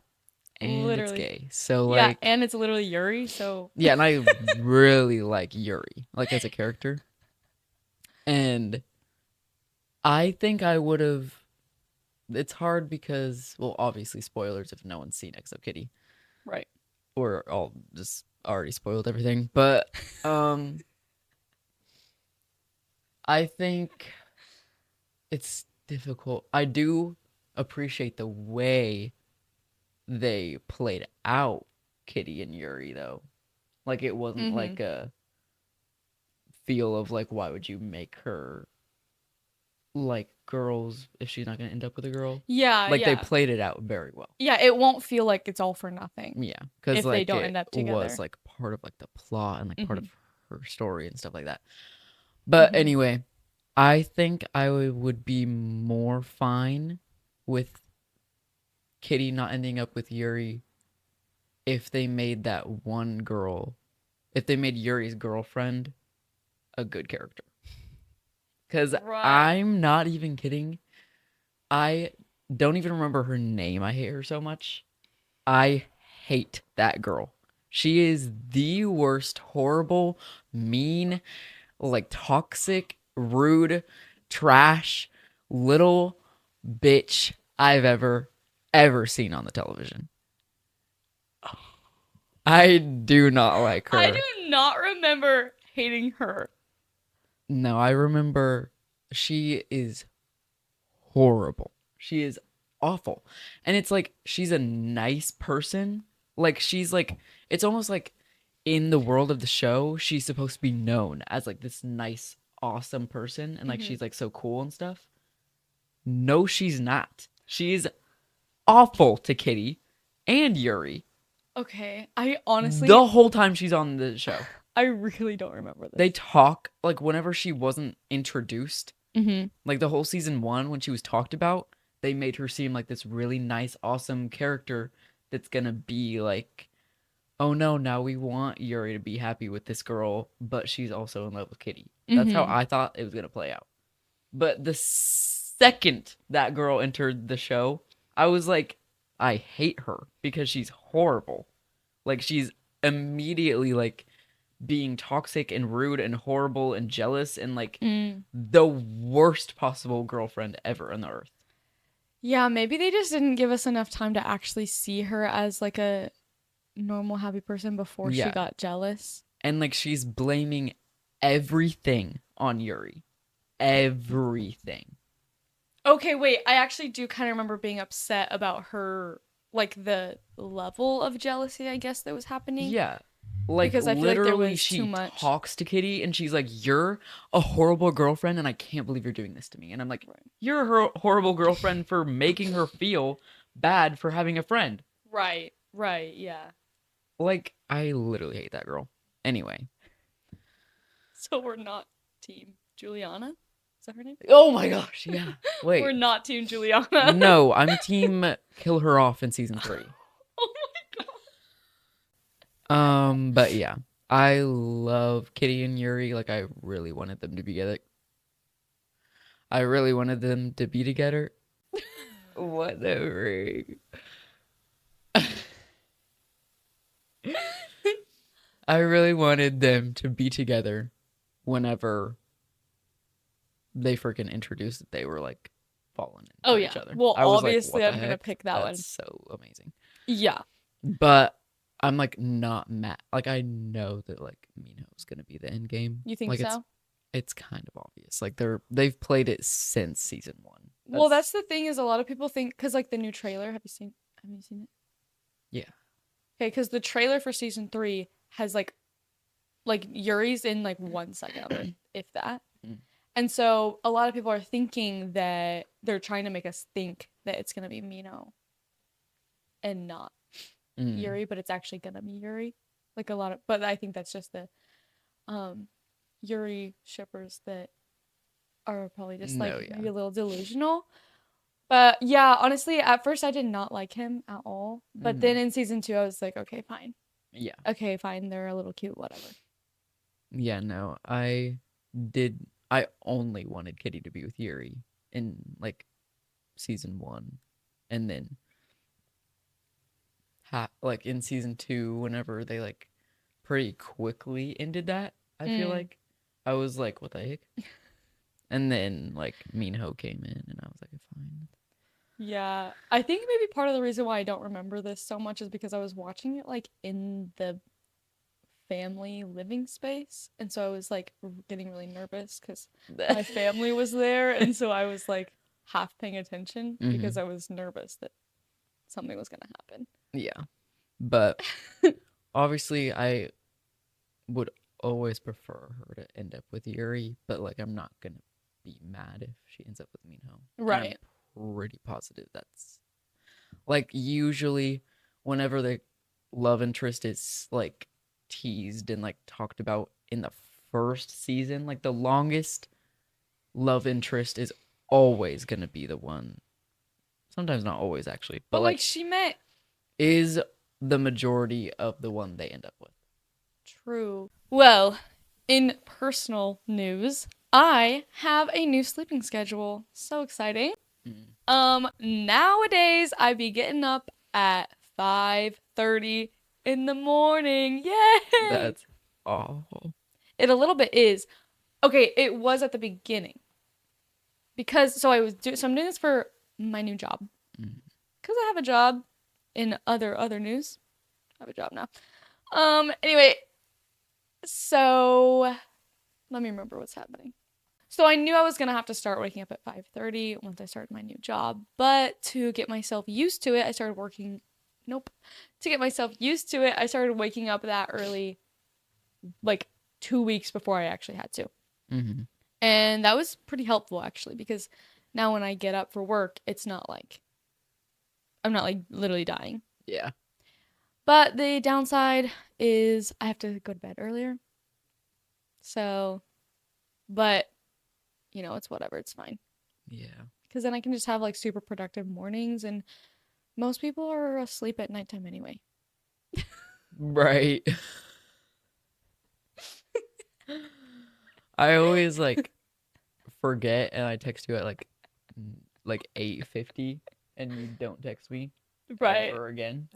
And Literally. it's gay. So Yeah, like and it's literally Yuri, so yeah, and I really like Yuri, like as a character. And I think I would have. It's hard because, well, obviously spoilers if no one's seen Exo Kitty. right. We're all just already spoiled everything. But I think it's difficult. I do appreciate the way they played out Kitty and Yuri, though. Like it wasn't like a feel of like, why would you make her like girls if she's not gonna end up with a girl? Yeah, Like yeah. they played it out very well. Yeah, it won't feel like it's all for nothing. Yeah, because If like they don't it end up was together. like part of like the plot and like part of her story and stuff like that. But anyway, I think I would be more fine with Kitty not ending up with Yuri if they made that one girl, if they made Yuri's girlfriend a good character. Because Right. I'm not even kidding. I don't even remember her name. I hate her so much. I hate that girl. She is the worst, horrible, mean, like toxic, rude, trash, little bitch I've ever seen on the television. I do not like her. I do not remember hating her. No, I remember she is horrible. She is awful. And it's like she's a nice person. Like she's like it's almost like in the world of the show, she's supposed to be known as like this nice, awesome person and like she's like so cool and stuff. No, she's not. She's awful to Kitty and Yuri. Okay, I honestly, The whole time she's on the show. I really don't remember this. They talk like whenever she wasn't introduced, Mm-hmm. like the whole season 1 when she was talked about, they made her seem like this really nice, awesome character that's gonna be like, oh no, now we want Yuri to be happy with this girl, but she's also in love with Kitty. That's how I thought it was gonna play out. But the second that girl entered the show, I was like, I hate her because she's horrible. Like she's immediately like being toxic and rude and horrible and jealous and like the worst possible girlfriend ever on the earth. Yeah, maybe they just didn't give us enough time to actually see her as like a normal happy person before she Yeah. got jealous. And like she's blaming everything on Yuri. Everything. Okay, wait, I actually do kind of remember being upset about her, like the level of jealousy, I guess, that was happening. Yeah. Like Because I feel like there literally was she too much. talks to Kitty and she's like, you're a horrible girlfriend and I can't believe you're doing this to me. And I'm like, you're a horrible girlfriend for making her feel bad for having a friend. Right, yeah. Like, I literally hate that girl. Anyway. So we're not team Juliana? Is that her name? Oh my gosh, yeah. Wait. We're not team Juliana. No, I'm team kill her off in season 3. Oh my god. But yeah. I love Kitty and Yuri. Like, I really wanted them to be together. I really wanted them to be together. Whatever. I really wanted them to be together whenever they freaking introduced that they were like falling into each other. Well, I was like, obviously what the I'm gonna heck? pick that one. That's so amazing. Yeah. But I'm like not mad. Like I know that like Minho's gonna be the end game. You think like, so? It's kind of obvious. Like they've played it since season 1. Well, that's the thing is a lot of people think because like the new trailer. Have you seen it? Yeah. Okay, because the trailer for season 3 has like Yuri's in like 1 second of it, if that. And so a lot of people are thinking that they're trying to make us think that it's gonna be Minho and not Yuri, but it's actually gonna be Yuri. Like but I think that's just the Yuri shippers that are probably just like maybe a little delusional. But yeah, honestly, at first I did not like him at all. But then in season 2, I was like, okay, fine. Yeah. Okay, fine. They're a little cute, whatever. Yeah, no, I only wanted Kitty to be with Yuri in like season 1, and then like in season 2, whenever they like pretty quickly ended that, I feel like I was like, what the heck? And then like Minho came in, and I was like, fine. Yeah, I think maybe part of the reason why I don't remember this so much is because I was watching it like in the family living space, and so I was like getting really nervous because my family was there, and so I was like half paying attention because I was nervous that something was gonna happen. Yeah, but obviously I would always prefer her to end up with Yuri, but like I'm not gonna be mad if she ends up with Minho. Right. I'm pretty positive that's like usually whenever the love interest is like teased and like talked about in the first season, like the longest love interest is always gonna be the one. Sometimes not always actually, but like she met is the majority of the one they end up with. True. Well, in personal news, I have a new sleeping schedule. So exciting. Nowadays I be getting up at 5:30 in the morning. Yay! That's awful. It a little bit is. Okay, it was at the beginning. Because so I'm doing this for my new job. Mm. Because I have a job in other news. I have a job now. Anyway, so let me remember what's happening. So I knew I was gonna have to start waking up at 5:30 once I started my new job. But to get myself used to it, I started working. Nope. To get myself used to it, I started waking up that early, like 2 weeks before I actually had to. Mm-hmm. And that was pretty helpful actually, because now when I get up for work, it's not like I'm not like literally dying. Yeah. But the downside is I have to go to bed earlier. So, but you know, it's whatever, it's fine. Yeah. Because then I can just have like super productive mornings, and most people are asleep at nighttime anyway. Right. I always like forget and I text you at like 8:50 and you don't text me Right. ever again.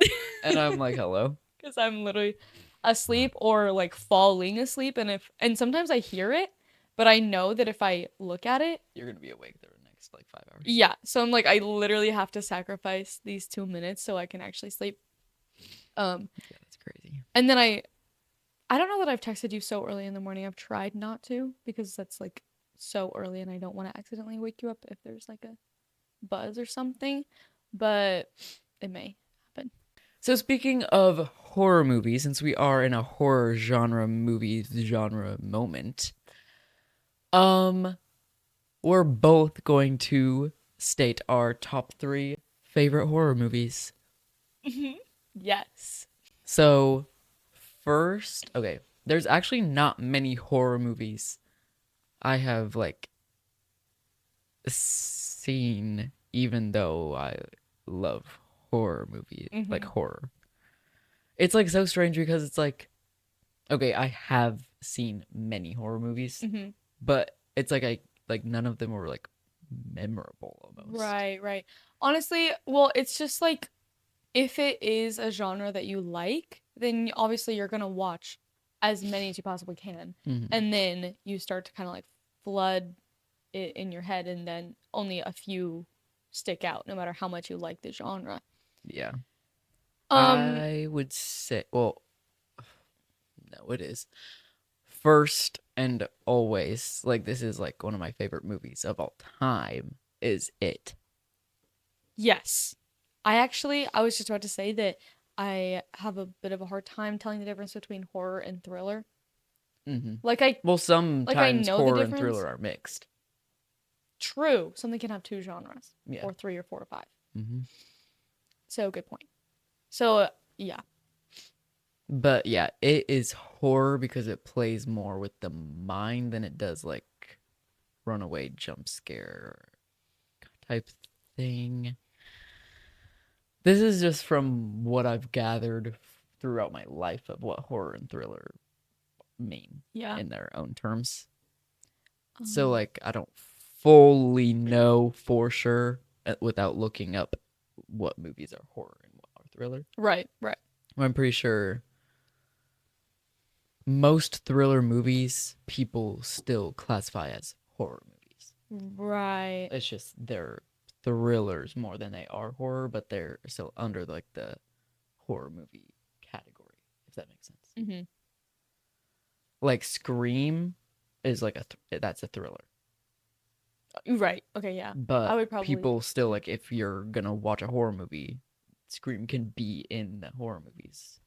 And I'm like, hello. Because I'm literally asleep or like falling asleep, and sometimes I hear it, but I know that if I look at it, You're gonna be awake the next like 5 hours. yeah. So I'm like, I literally have to sacrifice these 2 minutes so I can actually sleep. Yeah, that's crazy. And then I don't know that I've texted you so early in the morning. I've tried not to because that's like so early and I don't want to accidentally wake you up if there's like a buzz or something, but it may happen. So speaking of horror movies, since we are in a horror genre moment, we're both going to state our top 3 favorite horror movies. Yes. So, first, okay, there's actually not many horror movies I have like seen, even though I love horror movies, like horror. It's like so strange because it's like, okay, I have seen many horror movies, but it's like none of them were like memorable almost. Right. Honestly, well, it's just like if it is a genre that you like, then obviously you're gonna watch as many as you possibly can, and then you start to kind of like flood it in your head, and then only a few stick out, no matter how much you like the genre. Yeah. I would say, well, no, it is. First and always, like this is like one of my favorite movies of all time, is It. Yes. I was just about to say that I have a bit of a hard time telling the difference between horror and thriller. Well, sometimes know the horror and difference. thriller are mixed. True. Something can have 2 genres. Yeah. Or 3 or 4 or 5. Mm-hmm. So, good point. So, yeah. But yeah, it is horror because it plays more with the mind than it does like runaway jump scare type thing. This is just from what I've gathered throughout my life of what horror and thriller mean in their own terms. So like I don't fully know for sure without looking up what movies are horror and what are thriller. Right. I'm pretty sure most thriller movies people still classify as horror movies. Right. It's just they're thrillers more than they are horror, but they're still under like the horror movie category, if that makes sense. Mm-hmm. Like Scream is like that's a thriller. Right. Okay, yeah. But I would probably... people still like if you're gonna watch a horror movie, Scream can be in the horror movies,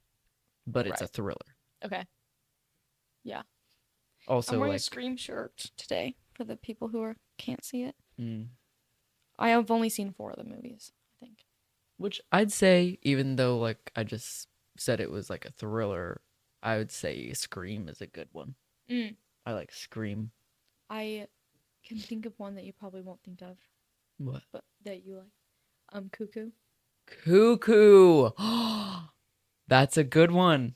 but it's a thriller. Okay. Yeah. Also, I'm wearing like a Scream shirt today for the people who can't see it. Mm. I have only seen 4 of the movies, I think. Which I'd say, even though like I just said it was like a thriller, I would say Scream is a good one. I like Scream. I can think of one that you probably won't think of. What? But that you like. Cuckoo. Cuckoo. That's a good one.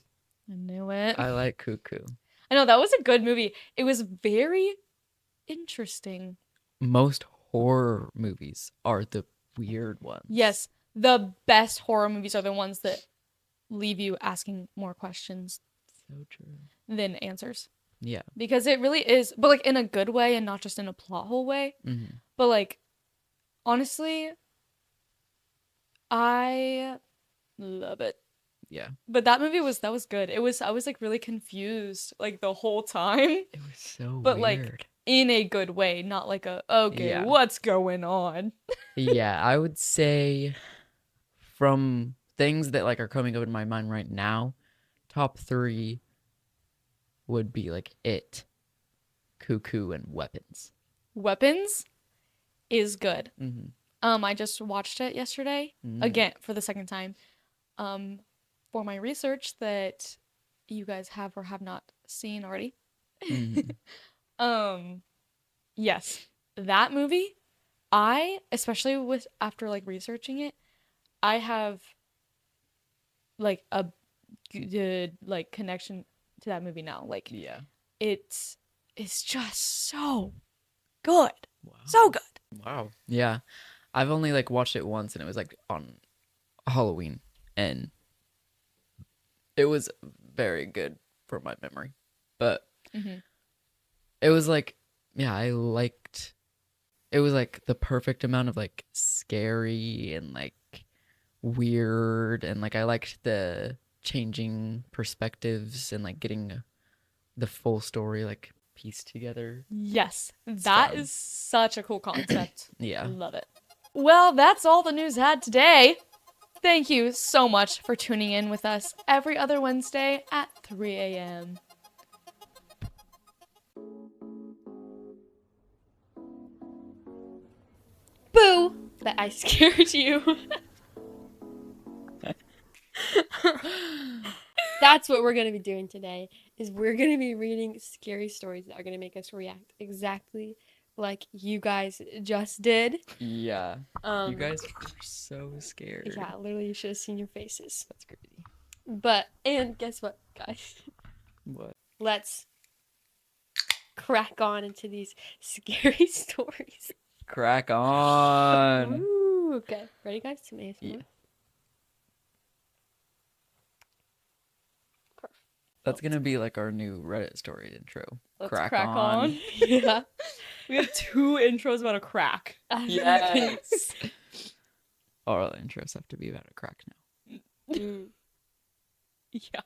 I knew it. I like Cuckoo. I know, that was a good movie. It was very interesting. Most horror movies are the weird ones. Yes, the best horror movies are the ones that leave you asking more questions So true. than answers. Yeah. Because it really is, but like in a good way and not just in a plot hole way. Mm-hmm. But like, honestly, I love it. Yeah. But that was good. I was like really confused like the whole time, It was so but weird. like in a good way, not like a okay, Yeah. what's going on? Yeah, I would say from things that like are coming up in my mind right now, top 3 would be like It, Cuckoo, and Weapons. Weapons is good. Mm-hmm. I just watched it yesterday again for the second time. For my research that you guys have or have not seen already. Mm-hmm. Yes, that movie, I especially with after like researching it, I have like a good like connection to that movie now. Like Yeah. it's just so good. Wow. So good. Wow. Yeah. I've only like watched it once and it was like on Halloween and it was very good from my memory. But it was like, yeah, I liked it was like the perfect amount of like scary and like weird and like I liked the changing perspectives and like getting the full story like pieced together. Yes, that So- is such a cool concept. Yeah. Love it. Well, that's all the news had today. Thank you so much for tuning in with us every other Wednesday at 3 a.m. Boo! That I scared you. That's what we're going to be doing today, is we're going to be reading scary stories that are going to make us react exactly like you guys just did. Yeah. You guys were so scared. Yeah, literally, you should have seen your faces. That's crazy. And guess what, guys? What? Let's crack on into these scary stories. Crack on. Ooh, okay. Ready, guys? Some ASMR? Yeah. That's gonna be like our new Reddit story intro. Let's crack crack on. Yeah. We have 2 intros about a crack. Yes. All our intros have to be about a crack now. Mm. Yeah.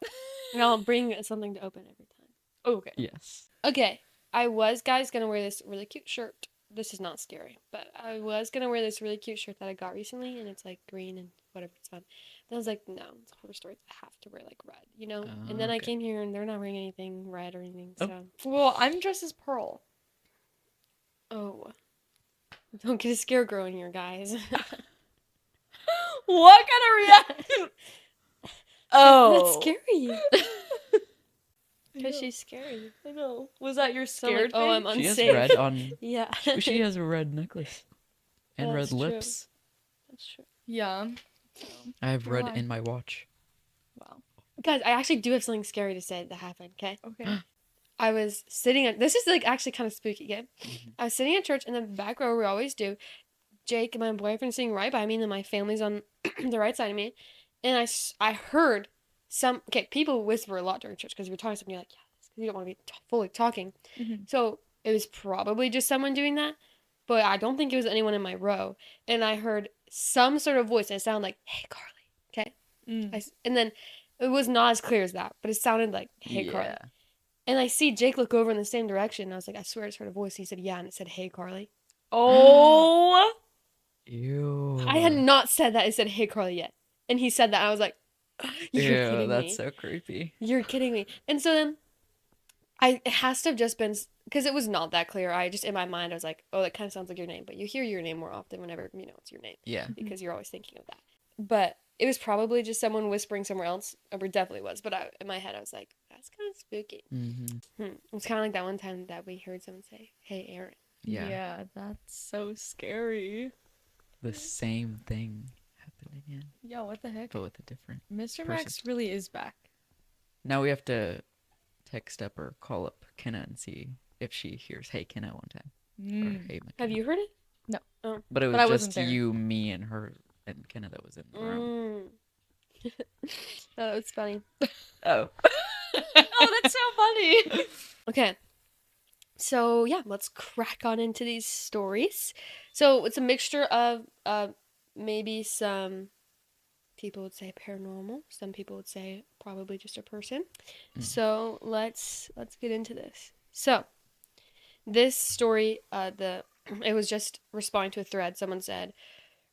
And I'll bring something to open every time. Okay. Yes. Okay. I was, guys, gonna wear this really cute shirt. This is not scary, but I was gonna wear this really cute shirt that I got recently, and it's like green and whatever, it's fun. Then I was like, no, it's horror stories. I have to wear like red, you know? And then I Okay. came here and they're not wearing anything red or anything, Oh. so. Well, I'm dressed as Pearl. Oh. Don't get a scarecrow in here, guys. What kind of reaction? That's scary. Because she's scary. I know. Was that your So I'm like, scared oh, I'm face? She has unsafe. red on. Yeah. She has a red necklace and Well, red that's true. lips. That's true. Yeah. I have red Why? in my watch. Wow. Guys, I actually do have something scary to say that happened, okay? Okay. I was sitting at, this is like actually kind of spooky, okay? I was sitting at church in the back row, we always do. Jake, my boyfriend, sitting right by me, and then my family's on the right side of me. And I heard people whisper a lot during church because you're talking to something, you're like, yeah, because you don't want to be fully talking. Mhm. So it was probably just someone doing that, but I don't think it was anyone in my row. And I heard some sort of voice, and it sounded like, hey, Carly, okay? Mm. And then it was not as clear as that, but it sounded like, hey, Carly. And I see Jake look over in the same direction, and I was like, I swear I just heard a voice. He said, yeah, and it said, hey, Carly. Oh. Ew. I had not said that. It said, hey, Carly yet. And he said that, and I was like, you're Ew, kidding that's me. so creepy. You're kidding me. And so then it has to have just been, because it was not that clear. I just, in my mind, I was like, oh, that kind of sounds like your name. But you hear your name more often whenever, it's your name. Yeah. Because you're always thinking of that. But it was probably just someone whispering somewhere else. Or it definitely was. But in my head, I was like, that's kind of spooky. Mm-hmm. It's kind of like that one time that we heard someone say, hey, Aaron. Yeah. That's so scary. The same thing happened again, Yeah, what the heck? but with a different. Mr. Max really is back. Now we have to text up or call up Kenna and see if she hears "Hey Kenna" one time. Or Mm. "Hey McKenna." Have you heard it? But it was But I just wasn't there. you, me, and her and Kenna that was in the room. That was funny. Oh. Oh, that's so funny. Okay. So yeah, let's crack on into these stories. So it's a mixture of maybe some people would say paranormal, some people would say probably just a person. So let's get into this. So this story, it was just responding to a thread. Someone said,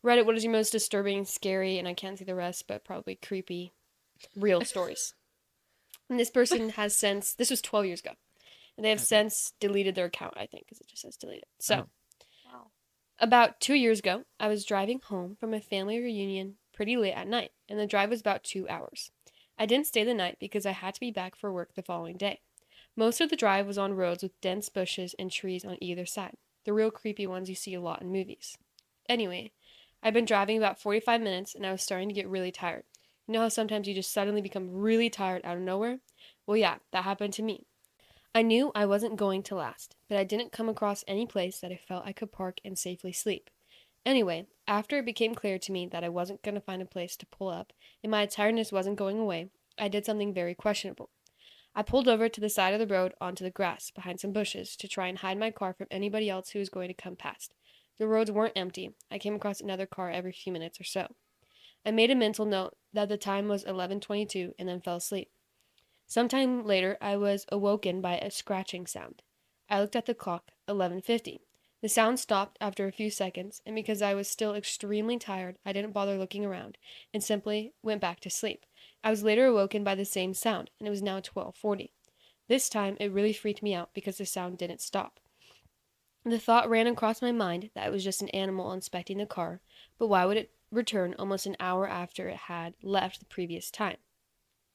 Reddit, what is your most disturbing, scary, and I can't see the rest, but probably creepy, real stories? And this person has since, this was 12 years ago. And they have since deleted their account, I think, because it just says deleted. So, Wow. about 2 years ago, I was driving home from a family reunion pretty late at night, and the drive was about 2 hours. I didn't stay the night because I had to be back for work the following day. Most of the drive was on roads with dense bushes and trees on either side, the real creepy ones you see a lot in movies. Anyway, I'd been driving about 45 minutes, and I was starting to get really tired. You know how sometimes you just suddenly become really tired out of nowhere? Well, yeah, that happened to me. I knew I wasn't going to last, but I didn't come across any place that I felt I could park and safely sleep. Anyway, after it became clear to me that I wasn't going to find a place to pull up and my tiredness wasn't going away, I did something very questionable. I pulled over to the side of the road onto the grass behind some bushes to try and hide my car from anybody else who was going to come past. The roads weren't empty. I came across another car every few minutes or so. I made a mental note that the time was 11:22 and then fell asleep. Sometime later, I was awoken by a scratching sound. I looked at the clock, 11:50. The sound stopped after a few seconds, and because I was still extremely tired, I didn't bother looking around and simply went back to sleep. I was later awoken by the same sound, and it was now 12:40. This time, it really freaked me out because the sound didn't stop. The thought ran across my mind that it was just an animal inspecting the car, but why would it return almost an hour after it had left the previous time?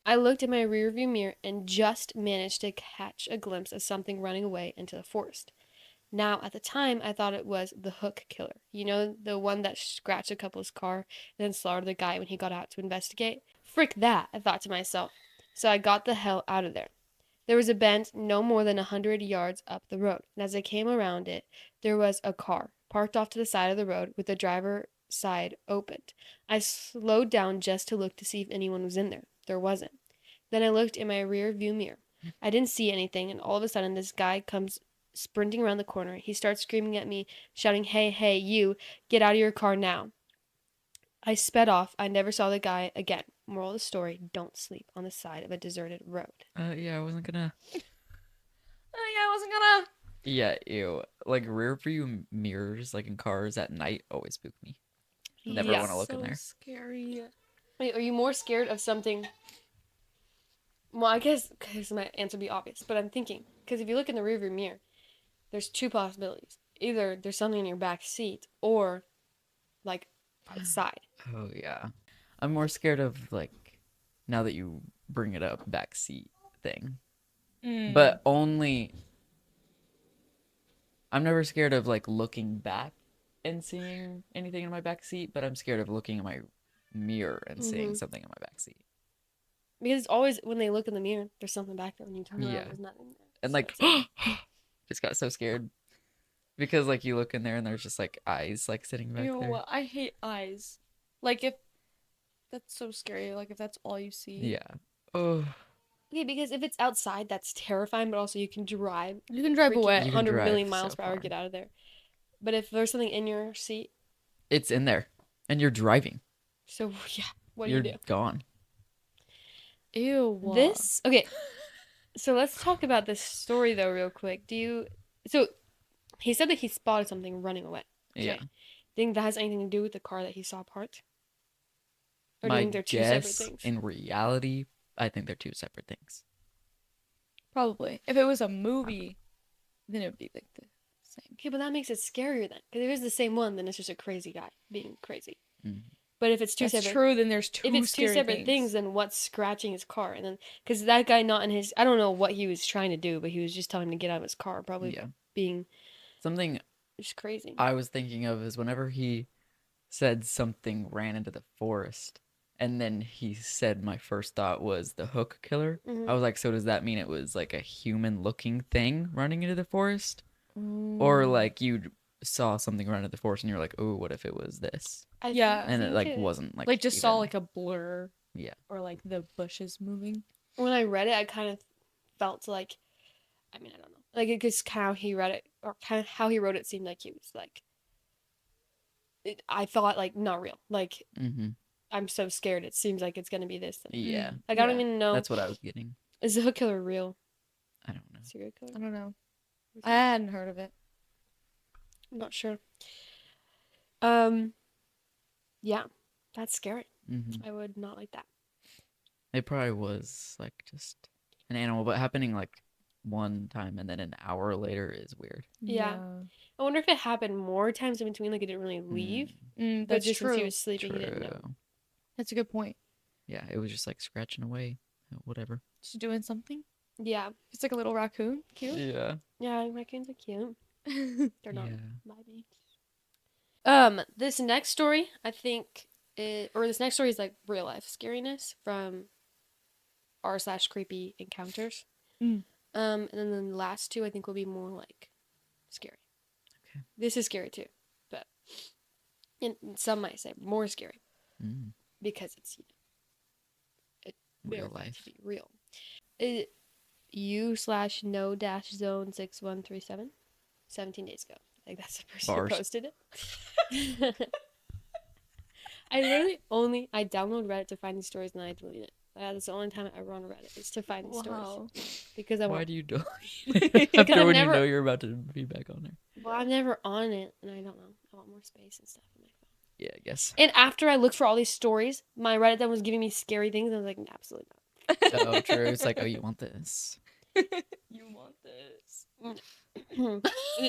I looked in my rearview mirror and just managed to catch a glimpse of something running away into the forest. Now, at the time, I thought it was the hook killer. You know, the one that scratched a couple's car and then slaughtered the guy when he got out to investigate? Frick that, I thought to myself. So I got the hell out of there. There was a bend no more than 100 yards up the road, and as I came around it, there was a car parked off to the side of the road with the driver's side opened. I slowed down just to look to see if anyone was in there. There wasn't. Then I looked in my rear view mirror. I didn't see anything, and all of a sudden this guy comes sprinting around the corner. He starts screaming at me, shouting, "Hey, hey, you, get out of your car now." I sped off. I never saw the guy again. Moral of the story, don't sleep on the side of a deserted road. Yeah, I wasn't gonna. I wasn't gonna. Yeah, ew. Like rear view mirrors, like in cars at night, always spook me. Never Yeah. want to look in So there. scary. Wait, are you more scared of something? Well, I guess because my answer would be obvious, but I'm thinking because if you look in the rearview mirror, there's two possibilities. Either there's something in your back seat, or like outside. Oh yeah, I'm more scared of like now that you bring it up, backseat thing. But only I'm never scared of like looking back and seeing anything in my back seat, but I'm scared of looking in my mirror and seeing something in my back seat. Because it's always when they look in the mirror, there's something back there. When you turn around, Yeah. there's nothing there. And So like it's just got so scared because like you look in there and there's just like eyes like sitting back Ew, there. I hate eyes. Like if that's so scary. Like if that's all you see. Yeah. Oh, okay, because if it's outside, that's terrifying, but also you can drive You can drive freaking away. You can 100 drive million miles so per hour, far. get out of there. But if there's something in your seat, it's in there and you're driving. so yeah, what do You're you do? gone. Ew. This okay. So let's talk about this story though, real quick. So he said that he spotted something running away. Yeah. Think that has anything to do with the car that he saw parked? Or do My you think they're two separate guess, things? in reality, I think they're two separate things. Probably. If it was a movie, then it would be like the same. Okay, but that makes it scarier then. Because if it's the same one, then it's just a crazy guy being crazy. Mhm. But if it's two That's separate, true. Then there's two. if it's two scary separate things, then what's scratching his car? And then because that guy not in his, I don't know what he was trying to do, but he was just telling him to get out of his car, probably Yeah. being Something just crazy. I was thinking of is whenever he said something ran into the forest, and then he said my first thought was the hook killer. Mhm. I was like, so does that mean it was like a human-looking thing running into the forest? Mm. Or like you saw something run into the forest and you're like, oh, what if it was this? I Yeah. And it think like wasn't like just saw even- like a blur. Yeah. or like the bushes moving. When I read it, I kind of felt like, I mean, I don't know, like it just kind of how he read it, or kind of how he wrote it seemed like he was like, I thought like not real. Like Mm-hmm. I'm so scared. It seems like it's gonna be this. Yeah. Like I don't Yeah. even know. That's what I was getting. Is the hook killer real? I don't know. Serial killer? I don't know. Or is I it- hadn't heard of it. I'm not sure. Yeah, that's scary. Mm-hmm. I would not like that. It probably was like just an animal, but happening like one time and then an hour later is weird. Yeah. I wonder if it happened more times in between, like it didn't really leave, but That's just since he true. was sleeping, he didn't know. True. That's a good point. Yeah, it was just like scratching away. Whatever. Just doing something. Yeah, It's like a little raccoon. Cute. Yeah. yeah, raccoons are cute. They're not Yeah. by me. This next story, I think, this next story is like real life scariness from r/creepy encounters. Mm. And then the last two I think will be more like scary. Okay. This is scary too, but and some might say more scary Mm. because it's Real verified life. to be real. U/no-zone6137 17 days ago. Like that's the person Bars. who posted it. I literally I download Reddit to find these stories and then I delete it. That's the only time I ever on Reddit is to find these stories because I Why want. do you do Because after I've when never- you know you're about to be back on there? Well, I'm never on it and I don't know. I want more space and stuff on my phone. Yeah, I guess. And after I looked for all these stories, my Reddit then was giving me scary things. And I was like, absolutely not. Oh, true. It's like, oh, you want this? You want this? And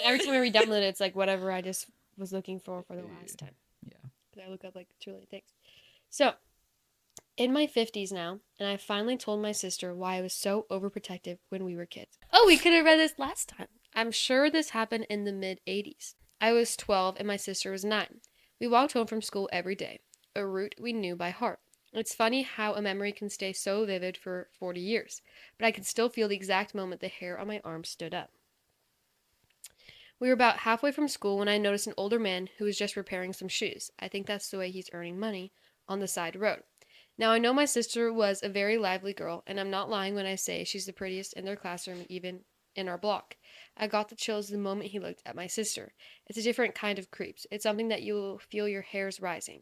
every time I re-download it, it's like whatever I just was looking for the last time. Yeah. Because I look up like truly things. So, in my 50s now, and I finally told my sister why I was so overprotective when we were kids. Oh, we could have read this last time. I'm sure this happened in the mid 80s. I was 12 and my sister was 9. We walked home from school every day, a route we knew by heart. It's funny how a memory can stay so vivid for 40 years, but I can still feel the exact moment the hair on my arm stood up. We were about halfway from school when I noticed an older man who was just repairing some shoes. I think that's the way he's earning money, on the side road. Now, I know my sister was a very lively girl, and I'm not lying when I say she's the prettiest in their classroom, even in our block. I got the chills the moment he looked at my sister. It's a different kind of creeps. It's something that you'll feel your hairs rising.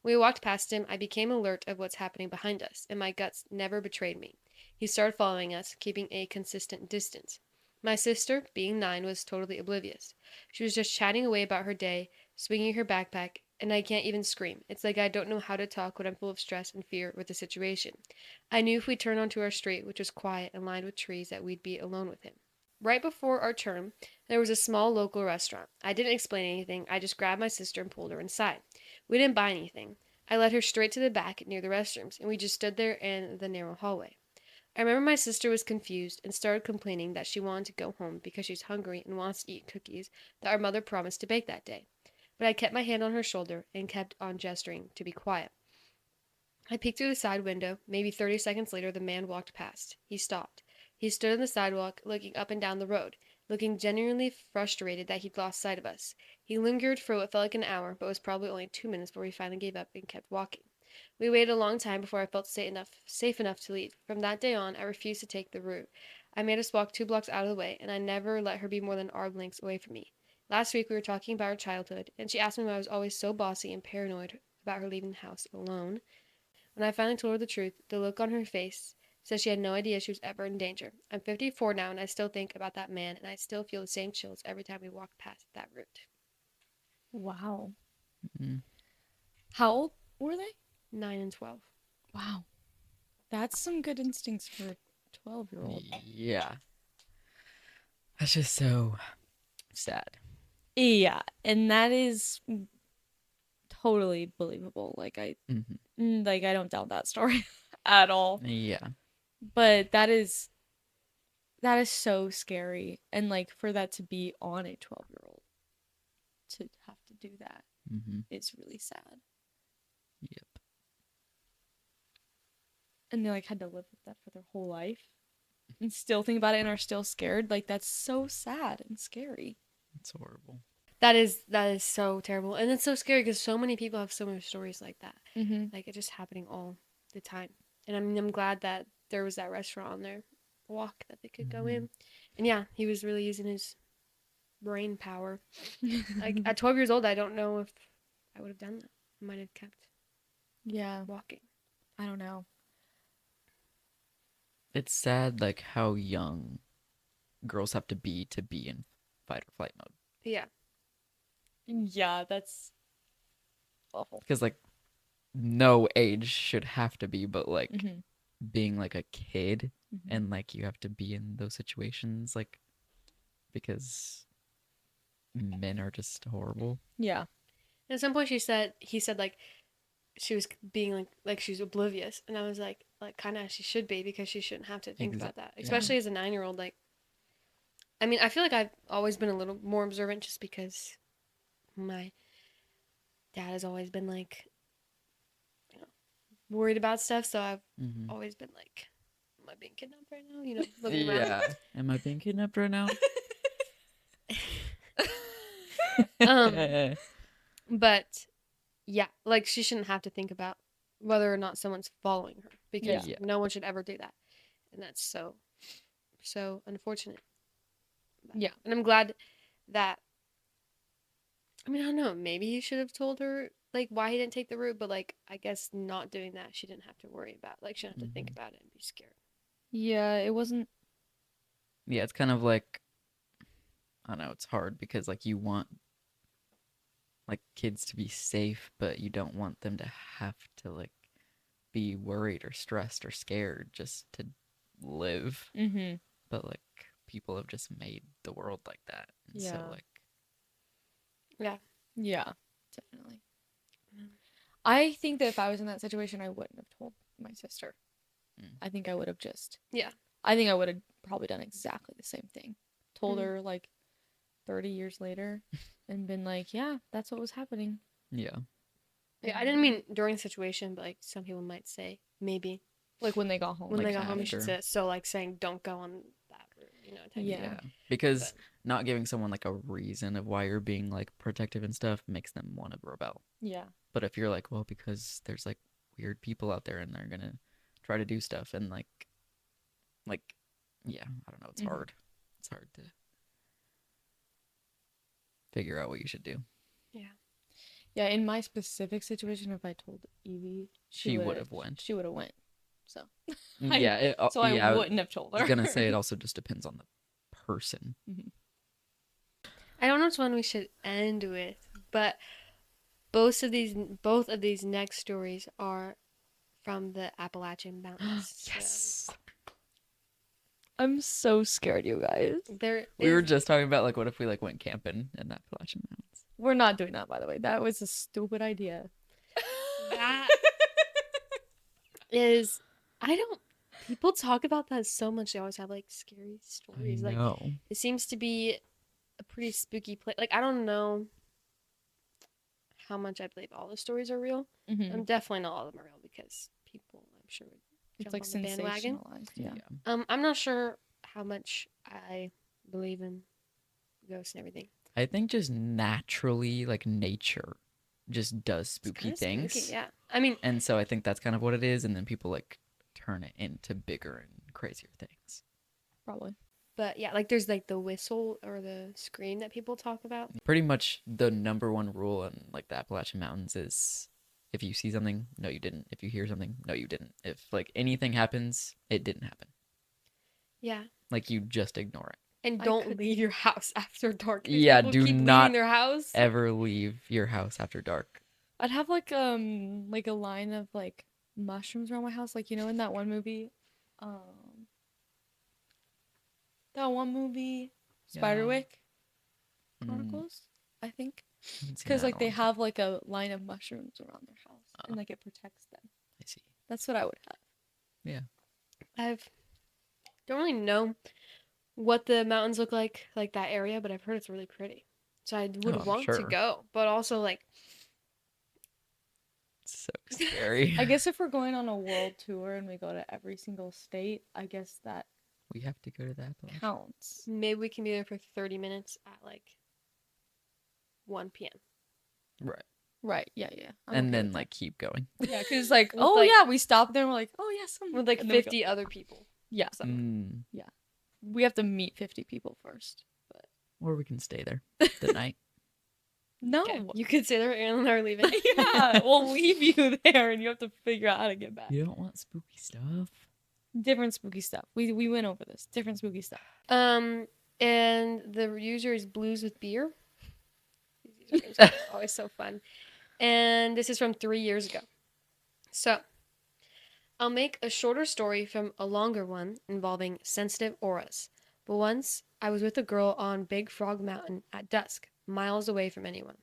When we walked past him, I became alert of what's happening behind us, and my guts never betrayed me. He started following us, keeping a consistent distance. My sister, being 9, was totally oblivious. She was just chatting away about her day, swinging her backpack, and I can't even scream. It's like I don't know how to talk when I'm full of stress and fear with the situation. I knew if we turned onto our street, which was quiet and lined with trees, that we'd be alone with him. Right before our turn, there was a small local restaurant. I didn't explain anything. I just grabbed my sister and pulled her inside. We didn't buy anything. I led her straight to the back near the restrooms, and we just stood there in the narrow hallway. I remember my sister was confused and started complaining that she wanted to go home because she's hungry and wants to eat cookies that our mother promised to bake that day. But I kept my hand on her shoulder and kept on gesturing to be quiet. I peeked through the side window. Maybe 30 seconds later, the man walked past. He stopped. He stood on the sidewalk, looking up and down the road, looking genuinely frustrated that he'd lost sight of us. He lingered for what felt like an hour, but was probably only 2 minutes before he finally gave up and kept walking. We waited a long time before I felt safe enough to leave. From that day on, I refused to take the route. I made us walk 2 blocks out of the way, and I never let her be more than arm lengths away from me. Last week we were talking about our childhood, and she asked me why I was always so bossy and paranoid about her leaving the house alone. When I finally told her the truth, the look on her face said she had no idea she was ever in danger. I'm 54 now, and I still think about that man, and I still feel the same chills every time we walk past that route. Wow. Mm-hmm. How old were they? 9 and 12. Wow. That's some good instincts for a 12-year-old. Yeah. That's just so sad. Yeah, and that is totally believable. Like I don't doubt that story at all. Yeah. But that is so scary, and like for that to be on a 12-year-old to have to do that is really sad. Yep. And they like had to live with that for their whole life and still think about it and are still scared. Like that's so sad and scary. It's horrible. That is so terrible, and it's so scary because so many people have so many stories like that. Mm-hmm. Like it just happening all the time. And I'm glad that there was that restaurant on their walk that they could go in. And yeah, he was really using his brain power. Like at 12 years old, I don't know if I would have done that. I might have kept Yeah, walking. I don't know. It's sad, like, how young girls have to be in fight or flight mode. Yeah. Yeah, that's awful. Because, like, no age should have to be, but, like, Mhm. being, like, a kid Mhm. and, like, you have to be in those situations, like, because men are just horrible. Yeah. At some point, he said like she was being like she was oblivious, and I was like kind of as she should be because she shouldn't have to think about that, Yeah. especially as a 9-year-old. Like, I mean, I feel like I've always been a little more observant just because my dad has always been like, you know, worried about stuff, so I've Mhm. always been like, am I being kidnapped right now? You know, looking around. Yeah. Am I being kidnapped right now? But yeah, like she shouldn't have to think about whether or not someone's following her because Yeah. no one should ever do that, and that's so unfortunate. Yeah. And I'm glad that. I mean, I don't know. Maybe he should have told her like why he didn't take the route, but like I guess not doing that, she didn't have to worry about. Like she didn't have to think about it and be scared. Yeah, it wasn't. Yeah, it's kind of like, I don't know, it's hard because, like, you want, like, kids to be safe, but you don't want them to have to, like, be worried or stressed or scared just to live. Mhm. But, like, people have just made the world like that. And Yeah. so, like, Yeah. Yeah, definitely. Mm. I think that if I was in that situation, I wouldn't have told my sister. Mm. I think I would have just. Yeah. I think I would have probably done exactly the same thing. Told Mhm. her like 30 years later and been like, yeah, that's what was happening. yeah. Yeah, I didn't mean during the situation, but like some people might say maybe Like when they got home. when Like they got home, you should after. say it. So like saying don't go on that route, you know. Type Yeah. Of Yeah. Because But- not giving someone, like, a reason of why you're being, like, protective and stuff makes them want to rebel. Yeah. But if you're like, well, because there's, like, weird people out there and they're gonna try to do stuff, and like, yeah, I don't know, it's Mhm. hard. It's hard to figure out what you should do. Yeah, in my specific situation, if I told Evie, She would have went. She would have went. So Yeah, so I yeah, wouldn't have told her. I was gonna say it also just depends on the person. I don't know which one we should end with, but both of these next stories are from the Appalachian Mountains. So Yes. I'm so scared, you guys. there We were is- just talking about, like, what if we, like, went camping in the Appalachian Mountains? We're not doing that, by the way. That was a stupid idea. that is I don't people talk about that so much. They always have like scary stories. I Like know. it seems to be a pretty spooky place. Like I don't know how much I believe all the stories are real. Mhm. Definitely not all of them are real because people I'm sure would It's jump like on the bandwagon. sensationalized. Yeah. I'm not sure how much I believe in ghosts and everything. I think just naturally, like, nature just does It's spooky kinda things. spooky, yeah. I mean, And so I think that's kind of what it is, and then people, like, turn it into bigger and crazier things. Probably. but yeah, like there's like the whistle or the scream that people talk about. Pretty much the number one rule in, like, the Appalachian Mountains is, if you see something, no, you didn't. If you hear something, no, you didn't. If, like, anything happens, it didn't happen. Yeah. Like, you just ignore it. And I don't could- leave your house after dark. These Yeah, people do keep not leaving their house. Ever leave your house after dark. I'd have like a line of like mushrooms around my house, like you know in that one movie, Spiderwick Mm, Chronicles, I think, haven't seen because that in like a they long time. have like a line of mushrooms around their house, and like it protects them. I see. That's what I would have. Don't really know what the mountains look like that area, but I've heard it's really pretty. So I would Oh, I'm want to sure. go, but also like It's so scary. I guess if we're going on a world tour and we go to every single state, I guess that we have to go to the Appalachian. counts. maybe we can be there for 30 minutes at like 1 p.m. Right. Right. Yeah. Yeah. I'm and okay then with that. like keep going. Yeah, because like, With, oh like- yeah, we stop there and we're like, oh yeah, some With like and then we go. 50 other people. Yeah. Somewhere. Mm. We have to meet 50 people first. Or we can stay there the night. No. Okay, you could say there and are leaving. Yeah, we'll leave you there and you have to figure out how to get back. You don't want spooky stuff. Different spooky stuff. We went over this. Different spooky stuff. And the user is Blues with Beer. These usernames are always so fun. And this is from 3 years ago. So, I'll make a shorter story from a longer one involving sensitive auras. But once, I was with a girl on Big Frog Mountain at dusk, miles away from anyone.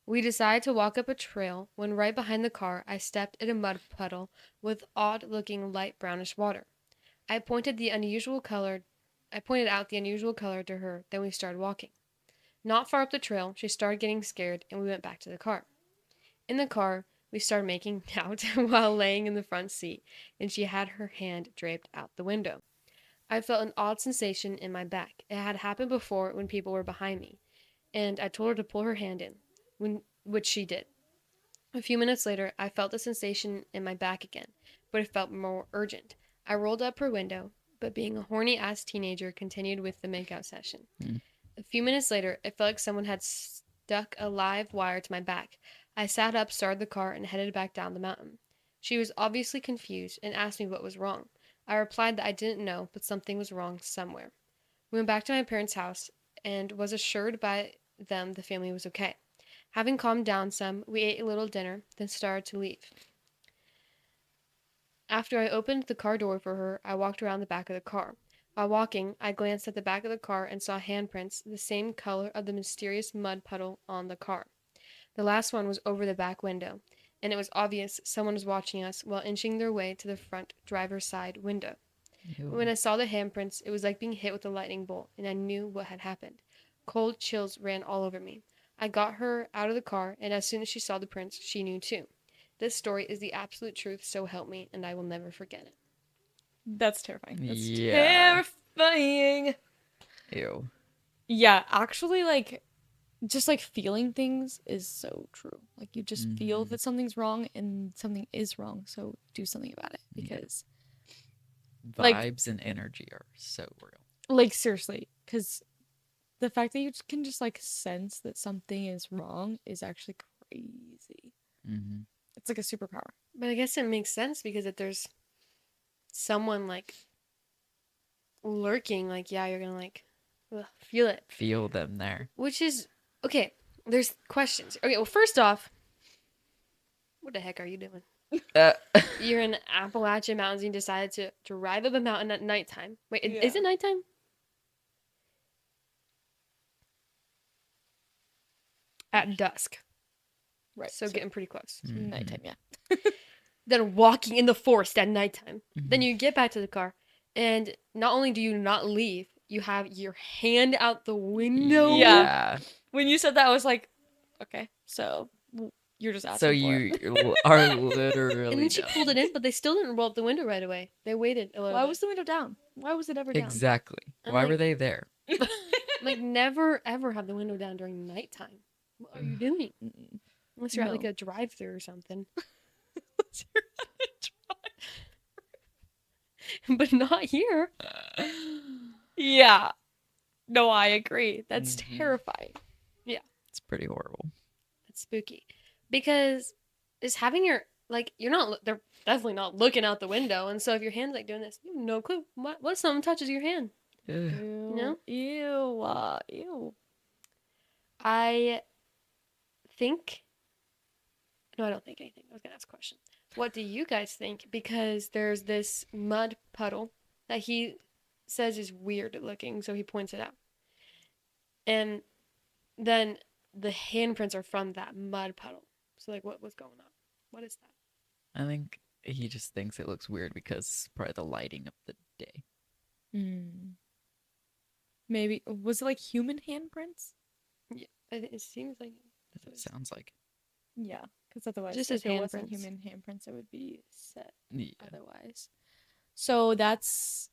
We decided to walk up a trail when right behind the car I stepped in a mud puddle with odd-looking light brownish water. I pointed out the unusual color to her, then we started walking. Not far up the trail, she started getting scared and we went back to the car. In the car, we started making out while laying in the front seat, and she had her hand draped out the window. I felt an odd sensation in my back. It had happened before when people were behind me, and I told her to pull her hand in, which she did. A few minutes later, I felt the sensation in my back again, but it felt more urgent. I rolled up her window, but being a horny-ass teenager, continued with the makeout session. A few minutes later, it felt like someone had stuck a live wire to my back. I sat up, started the car, and headed back down the mountain. She was obviously confused and asked me what was wrong. I replied that I didn't know, but something was wrong somewhere. We went back to my parents' house and was assured by them the family was okay. Having calmed down some, we ate a little dinner, then started to leave. After I opened the car door for her, I walked around the back of the car. While walking, I glanced at the back of the car and saw handprints, the same color of the mysterious mud puddle on the car. The last one was over the back window, and it was obvious someone was watching us while inching their way to the front driver's side window. Ew. When I saw the handprints, it was like being hit with a lightning bolt, and I knew what had happened. Cold chills ran all over me. I got her out of the car, and as soon as she saw the prints, she knew too. This story is the absolute truth, so help me, and I will never forget it. That's terrifying. That's Yeah. terrifying. Ew. Yeah, actually, like, just like feeling things is so true. Like, you just feel that something's wrong and something is wrong, so do something about it because, like- Vibes and energy are so real. like, seriously, because the fact that you can just like sense that something is wrong is actually crazy. Mm-hmm. It's like a superpower. But I guess it makes sense because if there's someone like lurking, like, yeah, you're gonna like feel it. Feel them there. Which is okay. There's questions. Okay, well, first off, what the heck are you doing? Uh, You're in Appalachian Mountains and you decided to drive up a mountain at nighttime. Wait, Yeah. is it nighttime? At dusk. Right. So getting pretty close. Mhm. nighttime, yeah. Then walking in the forest at nighttime. Then Mhm. you get back to the car, and not only do you not leave, you have your hand out the window. Yeah. When you said that, I was like, okay, so you're just asking So for you it. are literally. And then she done. pulled it in, but they still didn't roll up the window right away. They waited a little Why bit. was the window down? Why was it ever down? Exactly. I'm Why like- were they there? Like, never, ever have the window down during nighttime. What are you doing? Mm-mm. Unless you're at, like, No. a drive-thru or something. But not here. Yeah. No, I agree. That's Mhm. terrifying. It's pretty horrible. That's spooky. Because just having your, like, you're not, they're definitely not looking out the window. And so if your hand's, like, doing this, you have no clue. What if someone touches your hand? Ugh. Ew. No? Ew. Ew. I think, no, I don't think anything. I was going to ask a question. What do you guys think? Because there's this mud puddle that he says is weird looking, so he points it out. And then the handprints are from that mud puddle. So, like, what was going on? What is that? I think he just thinks it looks weird because probably the lighting of the day. Maybe was it like human handprints? It seems like That's what it sounds like. Yeah, because otherwise, Just if as it wasn't handprints. human handprints, it would be set Yeah. otherwise. So that's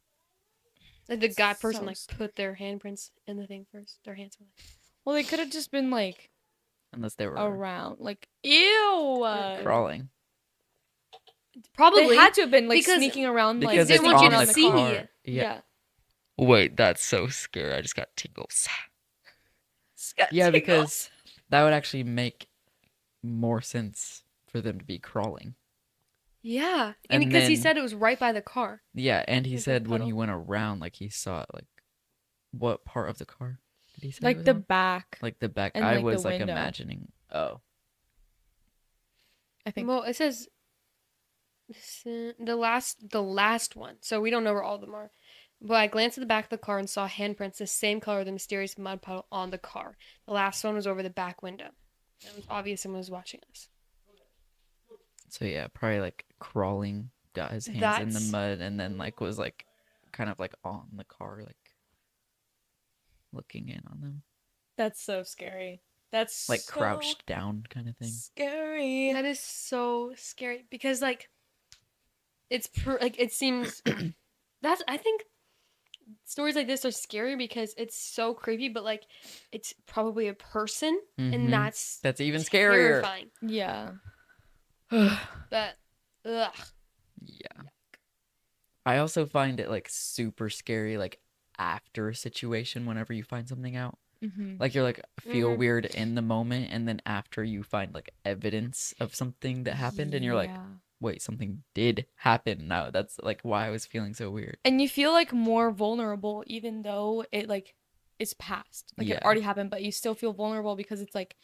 like the guy person So like put their handprints in the thing first. Their hands were like, well, they could have just been like unless they were around. Like, ew. crawling. Probably. They had to have been like because- sneaking around, like Because they it's want you on to the see. car. Yeah. Yeah. Wait, that's so scary. I just got tingles. Yeah, because that would actually make more sense for them to be crawling. Yeah, And because he then- said it was right by the car. Yeah, and he Like a said when he puddle. went around, like he saw it, like what part of the car did he say? it like was the on? back. Like the back. and, I like, the was like window. imagining. Oh, I think. Well, it says the last one. So we don't know where all of them are. But I glanced at the back of the car and saw handprints the same color of the mysterious mud puddle on the car. The last one was over the back window. It was obvious someone was watching us. so yeah, probably like crawling, got his hands in That's- the mud, and then like was like kind of like on the car, like looking in on them, That's so scary. That's like so crouched down kind of thing. Scary. That is so scary because like it's like it seems that's I think stories like this are scary because it's so creepy, but like it's probably a person, Mhm. and that's That's even scarier. terrifying. Yeah. But ugh, Yeah. I also find it like super scary, like after a situation, whenever you find something out. Mm-hmm. Like you're like feel Mhm. weird in the moment, and then after you find like evidence of something that happened, and you're like, wait, something did happen. Now that's like why I was feeling so weird. and you feel like more vulnerable, even though it like is past, like Yeah. it already happened, but you still feel vulnerable because it's like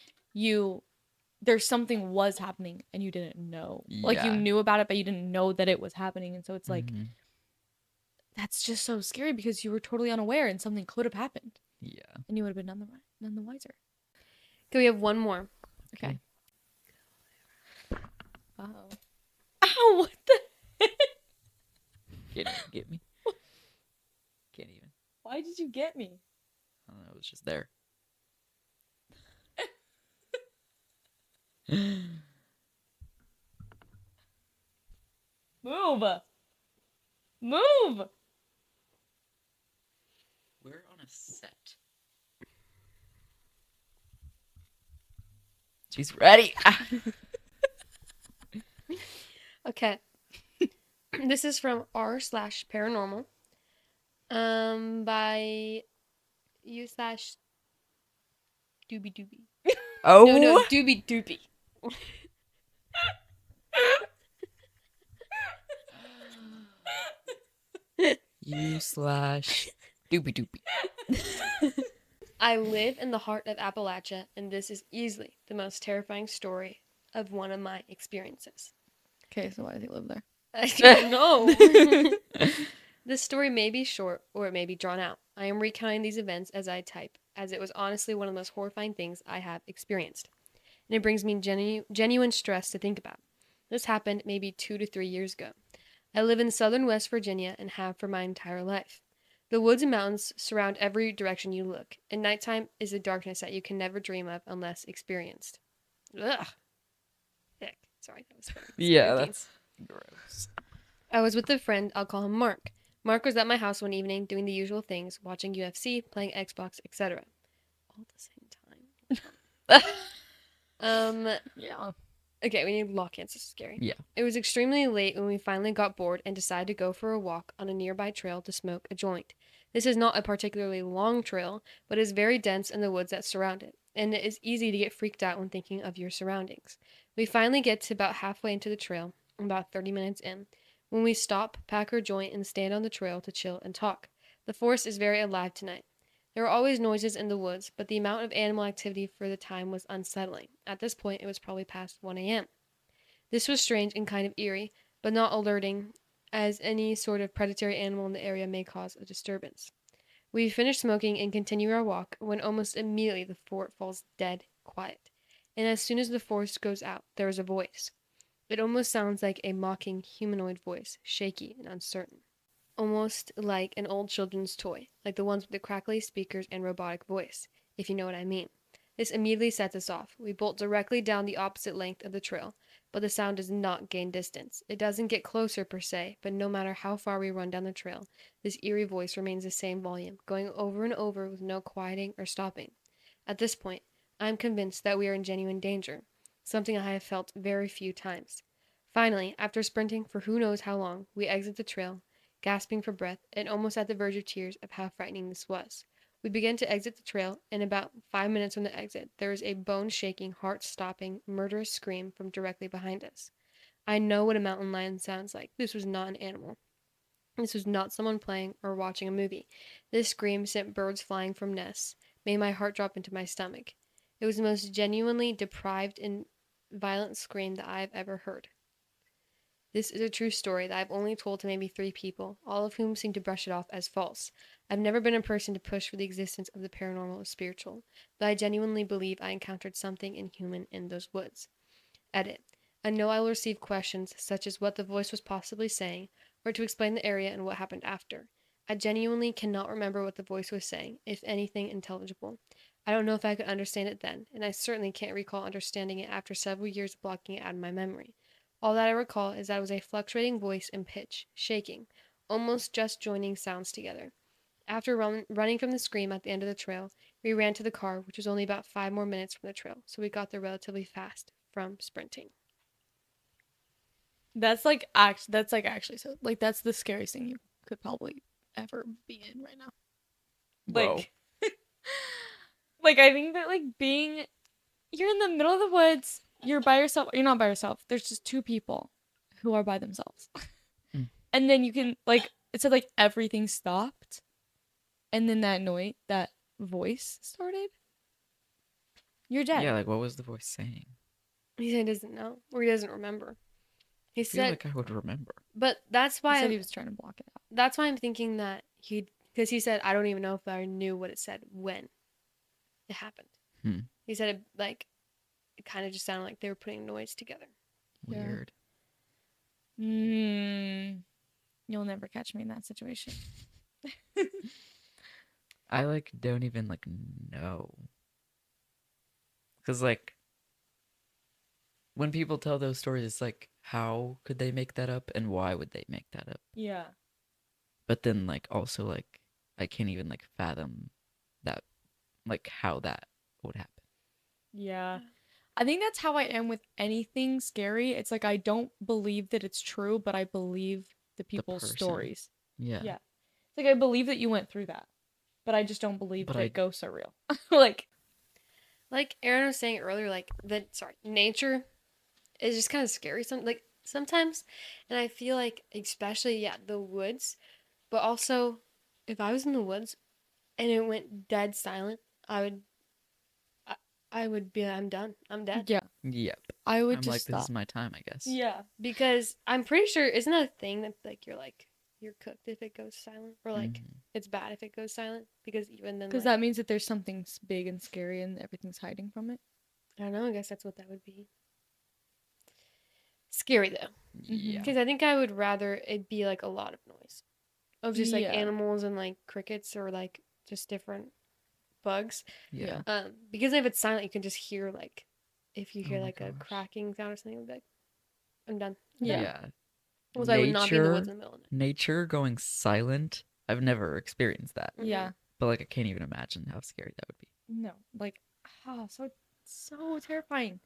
there's something was happening and you didn't know. Like you Yeah. knew about it, but you didn't know that it was happening, and so it's like Mhm. that's just so scary because you were totally unaware and something could have happened, Yeah. and you would have been none the wiser. okay, we have one more. Okay. Oh. Ow! What the? Can't even get me. Can't even. Why did you get me? I don't know. It was just there. Move! Move! We're on a set. She's ready. Okay. This is from r/paranormal. By u/doobie doobie. Oh. No, doobie doobie. You/doobie doobie. I live in the heart of Appalachia, and this is easily the most terrifying story of one of my experiences. Okay, so why does he live there? I don't know. This story may be short or it may be drawn out. I am recounting these events as I type, as it was honestly one of the most horrifying things I have experienced. And it brings me genuine stress to think about. This happened maybe 2 to 3 years ago. I live in southern West Virginia and have for my entire life. The woods and mountains surround every direction you look, and nighttime is a darkness that you can never dream of unless experienced. Ugh. Ick. Sorry, that was funny. Yeah, Spooky. that's gross. I was with a friend, I'll call him Mark. Mark was at my house one evening doing the usual things, watching UFC, playing Xbox, etc. All at the same time. Yeah. Okay, we need lock hands. This is scary. Yeah. It was extremely late when we finally got bored and decided to go for a walk on a nearby trail to smoke a joint. This is not a particularly long trail, but is very dense in the woods that surround it, and it is easy to get freaked out when thinking of your surroundings. We finally get to about halfway into the trail, about 30 minutes in, when we stop, pack our joint, and stand on the trail to chill and talk. The forest is very alive tonight. There are always noises in the woods, but the amount of animal activity for the time was unsettling. At this point, it was probably past 1 a.m. This was strange and kind of eerie, but not alerting, as any sort of predatory animal in the area may cause a disturbance. We finish smoking and continue our walk when almost immediately the fort falls dead quiet. And as soon as the forest goes out, there is a voice. It almost sounds like a mocking humanoid voice, shaky and uncertain. Almost like an old children's toy, like the ones with the crackly speakers and robotic voice, if you know what I mean. This immediately sets us off. We bolt directly down the opposite length of the trail, but the sound does not gain distance. It doesn't get closer per se, but no matter how far we run down the trail, this eerie voice remains the same volume, going over and over with no quieting or stopping. At this point, I'm convinced that we are in genuine danger, something I have felt very few times. Finally, after sprinting for who knows how long, we exit the trail, gasping for breath and almost at the verge of tears of how frightening this was. We begin to exit the trail, and about 5 minutes from the exit, there is a bone-shaking, heart-stopping, murderous scream from directly behind us. I know what a mountain lion sounds like. This was not an animal. This was not someone playing or watching a movie. This scream sent birds flying from nests, made my heart drop into my stomach. It was the most genuinely deprived and violent scream that I have ever heard. This is a true story that I've only told to maybe 3 people, all of whom seem to brush it off as false. I've never been a person to push for the existence of the paranormal or spiritual, but I genuinely believe I encountered something inhuman in those woods. Edit. I know I will receive questions such as what the voice was possibly saying, or to explain the area and what happened after. I genuinely cannot remember what the voice was saying, if anything intelligible. I don't know if I could understand it then, and I certainly can't recall understanding it after several years of blocking it out of my memory. All that I recall is that it was a fluctuating voice and pitch, shaking, almost just joining sounds together. After running from the scream at the end of the trail, we ran to the car, which was only about 5 more minutes from the trail, so we got there relatively fast from sprinting. That's like actually so like that's the scariest thing you could probably ever be in right now. Whoa. Like like I think that like being you're in the middle of the woods, you're by yourself, you're not by yourself. There's just 2 people who are by themselves. Mm. And then you can like it said like everything stopped and then that voice started. You're dead. Yeah, like what was the voice saying? He said he doesn't know, or he doesn't remember. He I feel said, like I would remember. but that's He why said he was trying to block it out. that's why I'm thinking that because he said I don't even know if I knew what it said when it happened. Hmm. He said it kind of just sounded like they were putting noise together. Yeah. Weird. You'll never catch me in that situation. I like don't even like know. Cause like when people tell those stories, it's like how could they make that up and why would they make that up? Yeah. But then like also like I can't even like fathom that like how that would happen. Yeah. I think that's how I am with anything scary. It's like I don't believe that it's true, but I believe the people's person. stories. Yeah. Yeah. It's like I believe that you went through that, but I just don't believe But that I- ghosts are real. Like Aaron was saying earlier, nature is just kind of scary. Sometimes, and I feel like especially the woods, but also if I was in the woods and it went dead silent, I would be I'm done. I'm dead. yeah, Yep. I would I'm just like stop. this is my time, I guess. Yeah. Because I'm pretty sure isn't that a thing that you're cooked if it goes silent, or Mhm. it's bad if it goes silent, because even then Because that means that there's something big and scary and everything's hiding from it. I don't know. I guess that's what that would be. Scary though, Yeah. because I think I would rather it be like a lot of noise, of just like Yeah. animals and like crickets or like just different bugs. Yeah. Because if it's silent, you can just hear like if you Oh hear my like a gosh. cracking sound or something, like I'm done. Yeah. Yeah. Also, I would not be in the woods in the middle of the night. Nature going silent. I've never experienced that. Mhm. Yeah. But like I can't even imagine how scary that would be. No. Like, so terrifying.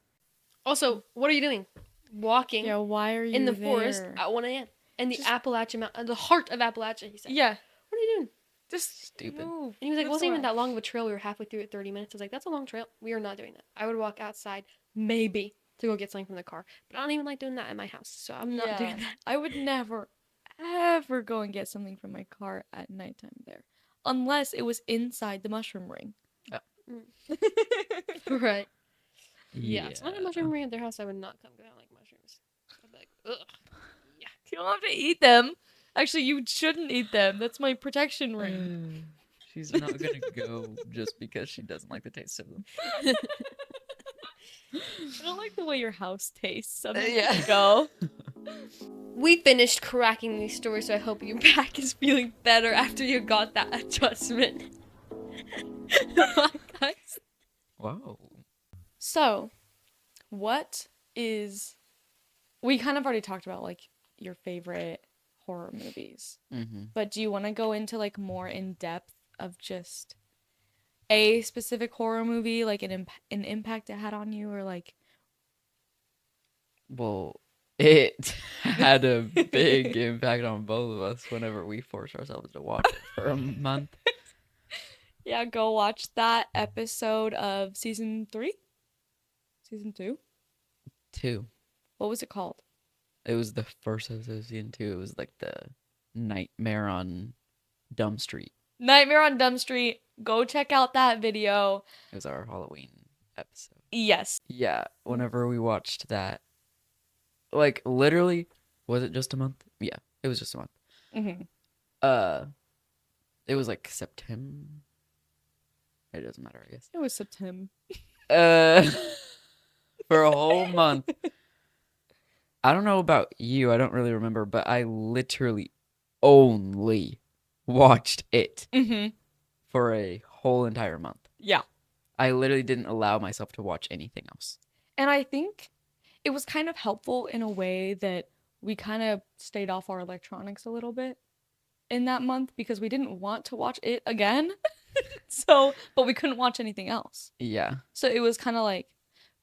Also, what are you doing? Walking Yeah. Why are you in the forest there? at 1 a.m. in the Just- Appalachian Mountain, the heart of Appalachia. He said, Yeah. "What are you doing?" Just Stupid. move. And he was like, "It Move wasn't even somewhere that long of a trail. We were halfway through at 30 minutes." I was like, "That's a long trail. We are not doing that. I would walk outside, maybe, to go get something from the car. But I don't even like doing that at my house, so I'm not doing that." I would never, ever go and get something from my car at nighttime there. Unless it was inside the mushroom ring. Right. Yeah. Yeah. If someone had mushroom ring at their house, I would not come because I don't like mushrooms. I'd be like, ugh. Yeah. You don't have to eat them. Actually, you shouldn't eat them. That's my protection ring. She's not gonna go just because she doesn't like the taste of them. I don't like the way your house tastes. I'm Yeah. gonna go. We finished cracking these stories, so I hope your back is feeling better after you got that adjustment. Bye, guys. Wow. So, what is... We kind of already talked about, like, your favorite horror movies. Mm-hmm. But do you want to go into, like, more in depth of just a specific horror movie, like an impact it had on you, or like? Well, it had a big impact on both of us whenever we forced ourselves to watch it for a month. Yeah, go watch that episode of season 3, season 2. 2. What was it called? It was the first episode of season 2. It was like the Nightmare on Dumb Street. Nightmare on Dumb Street. Go check out that video. It was our Halloween episode. Yes. Yeah, whenever we watched that, like literally, was it just a month? Yeah, it was just a month. Mm-hmm. It was like September. It doesn't matter, I guess. It was September. For a whole month. I don't know about you, I don't really remember, but I literally only watched it Mm-hmm. for a whole entire month. Yeah. I literally didn't allow myself to watch anything else. And I think it was kind of helpful in a way that we kind of stayed off our electronics a little bit in that month because we didn't want to watch it again. But we couldn't watch anything else. Yeah. So it was kind of like,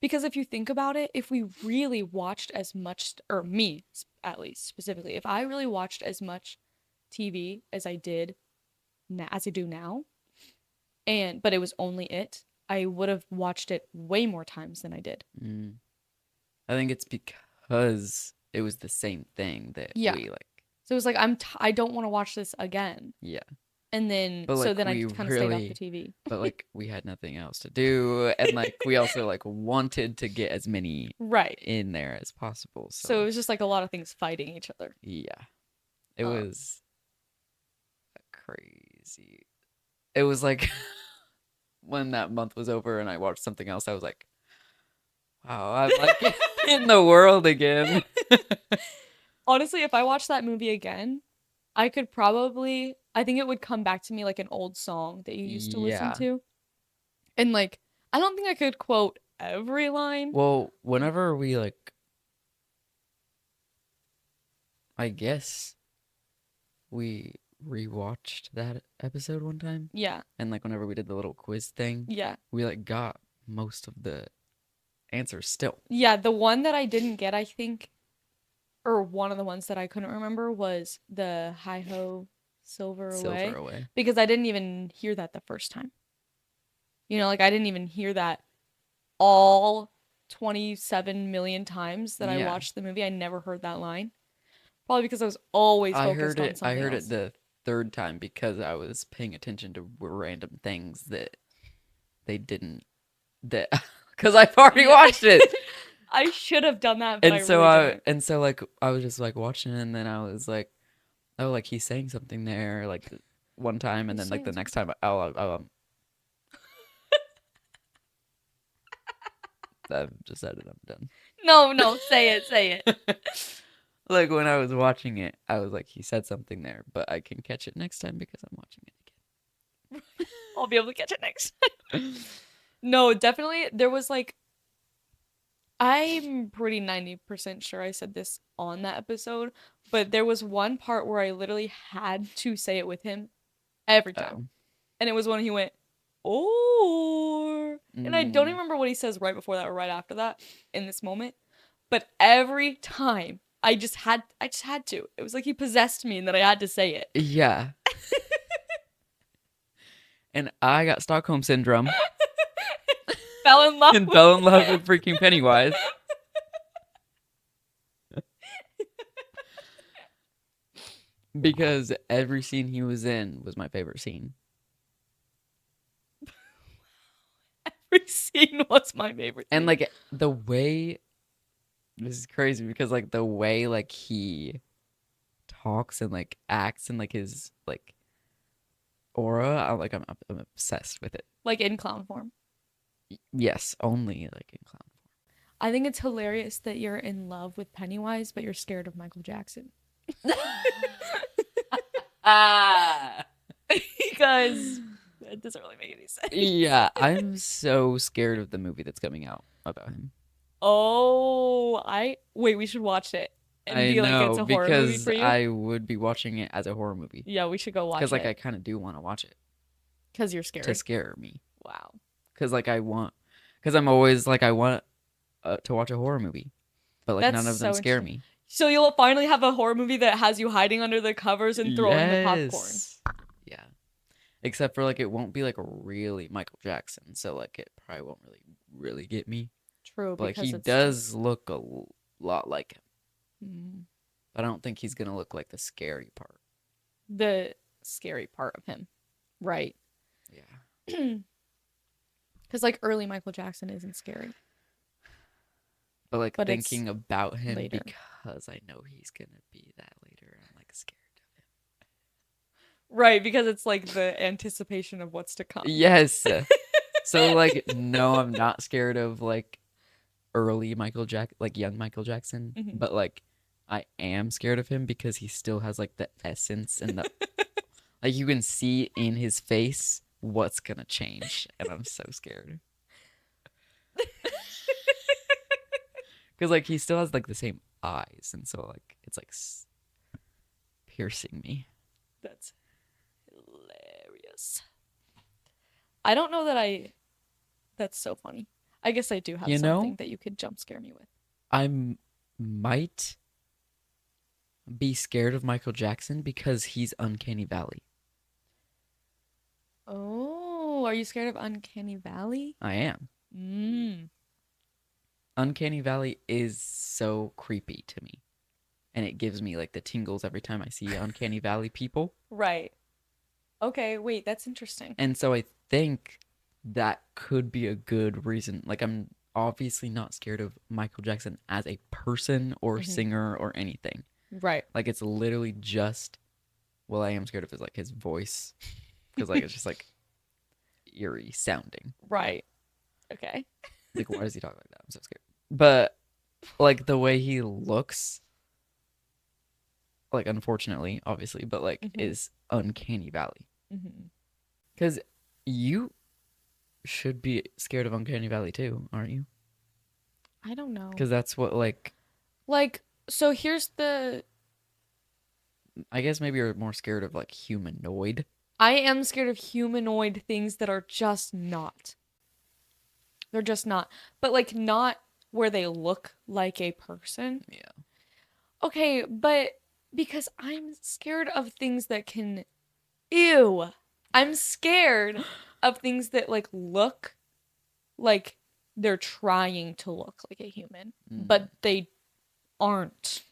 because if you think about it, if we really watched as much, or me at least specifically, if I really watched as much TV as I did, as I do now, but it was only it, I would have watched it way more times than I did. I think it's because it was the same thing that Yeah. we like. So it was like, I don't want to watch this again. Yeah. And then, But, so like, then I we kind of stayed off really- the TV. But like we had nothing else to do, and like we also like wanted to get as many Right. in there as possible. So it was just like a lot of things fighting each other. Yeah. It was crazy. It was like when that month was over and I watched something else, I was like, wow, I'm like in the world again. Honestly, if I watched that movie again, I think it would come back to me like an old song that you used to listen Yeah. to. And like, I don't think I could quote every line. Well, whenever we like, I guess we rewatched that episode one time, Yeah. and like whenever we did the little quiz thing, Yeah. we like got most of the answers still. Yeah. The one that I didn't get, I think, or one of the ones that I couldn't remember was the Hi Ho Silver Away. Silver away. Because I didn't even hear that the first time. You know, like I didn't even hear that all 27 million times that I Yeah. watched the movie. I never heard that line. Probably because I was always I focused heard on it. I something heard else. it the third time because I was paying attention to random things that they didn't. That because I've already watched it, I should have done that, but and I so really didn't. and so like I was just like watching it, and then I was like, oh, like he's saying something there, like one time, and He's then like the saying next time, I've just said it. I'm done. No, say it. Like when I was watching it, I was like, he said something there, but I can catch it next time because I'm watching it again. I'll be able to catch it next time. No, definitely. There was like, I'm pretty 90% sure I said this on that episode, but there was one part where I literally had to say it with him every time. Oh. And it was when he went, oh. And I don't even remember what he says right before that or right after that in this moment. But every time I just had to. It was like he possessed me and that I had to say it. Yeah. And I got Stockholm syndrome Fell in love and with fell in love with freaking Pennywise. Because every scene he was in was my favorite scene. every scene was my favorite. And scene. like the way, this is crazy because like the way like he talks and like acts and like his like aura, I'm obsessed with it. Like in clown form. Yes, only like in clown I think it's hilarious that you're in love with Pennywise, but you're scared of Michael Jackson. form. Because it doesn't really make any sense. Yeah, I'm so scared of the movie that's coming out about him. Oh, wait, we should watch it. And I be like, know it's a horror movie because for you. I would be watching it as a horror movie Yeah, we should go watch it. because like I kind of do want to watch it Because you're scared. to scare me. Wow. Because like because I'm always like I want to watch a horror movie, but like That's none of them so scare interesting. me. So you'll finally have a horror movie that has you hiding under the covers and throwing the popcorn. Yes. Yeah. Except for like it won't be like really Michael Jackson, so like it probably won't really get me. True, But like because he it's does look a lot like him. Mm. But I don't think he's gonna look like the scary part. The scary part of him. Right. Yeah. Because like early Michael Jackson isn't scary. But like But it's thinking about him later. because I know he's gonna be that later, I'm like scared of him. Right, because it's like the anticipation of what's to come. Yes. So like no, I'm not scared of like early like young Michael Jackson, Mhm. but like I am scared of him because he still has like the essence and the like you can see in his face what's gonna change, and I'm so scared. Because like he still has like the same eyes, and so like it's like piercing me. That's hilarious. I don't know that that's so funny. I guess I do have You know? something that you could jump scare me with. Might be scared of Michael Jackson because he's Uncanny Valley. Oh, are you scared of Uncanny Valley? I am. Uncanny Valley is so creepy to me. And it gives me like the tingles every time I see Uncanny Valley people. Right. Okay, wait, that's interesting. And so I think that could be a good reason. Like I'm obviously not scared of Michael Jackson as a person or singer or anything. Right. Like it's literally just well, I am scared of his voice. Because like it's just like eerie sounding. Right. Okay. Like why does he talk like that? I'm so scared. But like the way he looks, like unfortunately, obviously, but like is Uncanny Valley. Because you should be scared of Uncanny Valley too, aren't you? I don't know. Because that's what like So here's the I guess maybe you're more scared of like humanoid. I am scared of humanoid things that are just not. They're just not. But like not where they look like a person. Yeah. Okay, but because I'm scared of things that can ew. I'm scared of things that like look like they're trying to look like a human, but they aren't.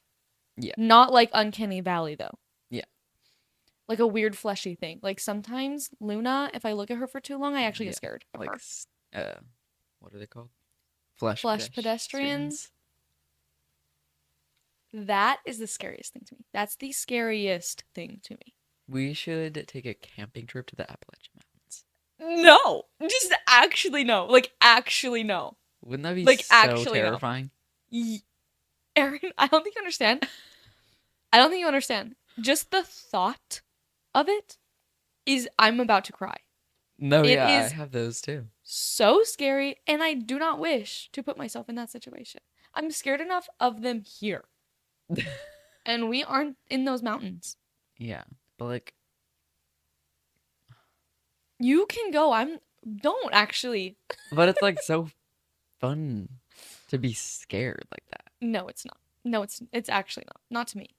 Yeah. Not like Uncanny Valley though. Yeah. Like a weird fleshy thing. Like sometimes Luna, if I look at her for too long, I actually get scared of Like her. what are they called? Flesh Pedestrians. That is the scariest thing to me. That's the scariest thing to me. We should take a camping trip to the Appalachian Mountains. No. Just actually no. Like actually no. Wouldn't that be Like, so actually, no. terrifying? Aaron, I don't think you understand. I don't think you understand. Just the thought of it is I'm about to cry. No, It yeah, I is- have those too. So scary, and I do not wish to put myself in that situation. I'm scared enough of them here. And we aren't in those mountains. Yeah, but like, You can go. Don't actually. but it's like so fun to be scared like that. No, it's not. No, it's actually not. Not to me.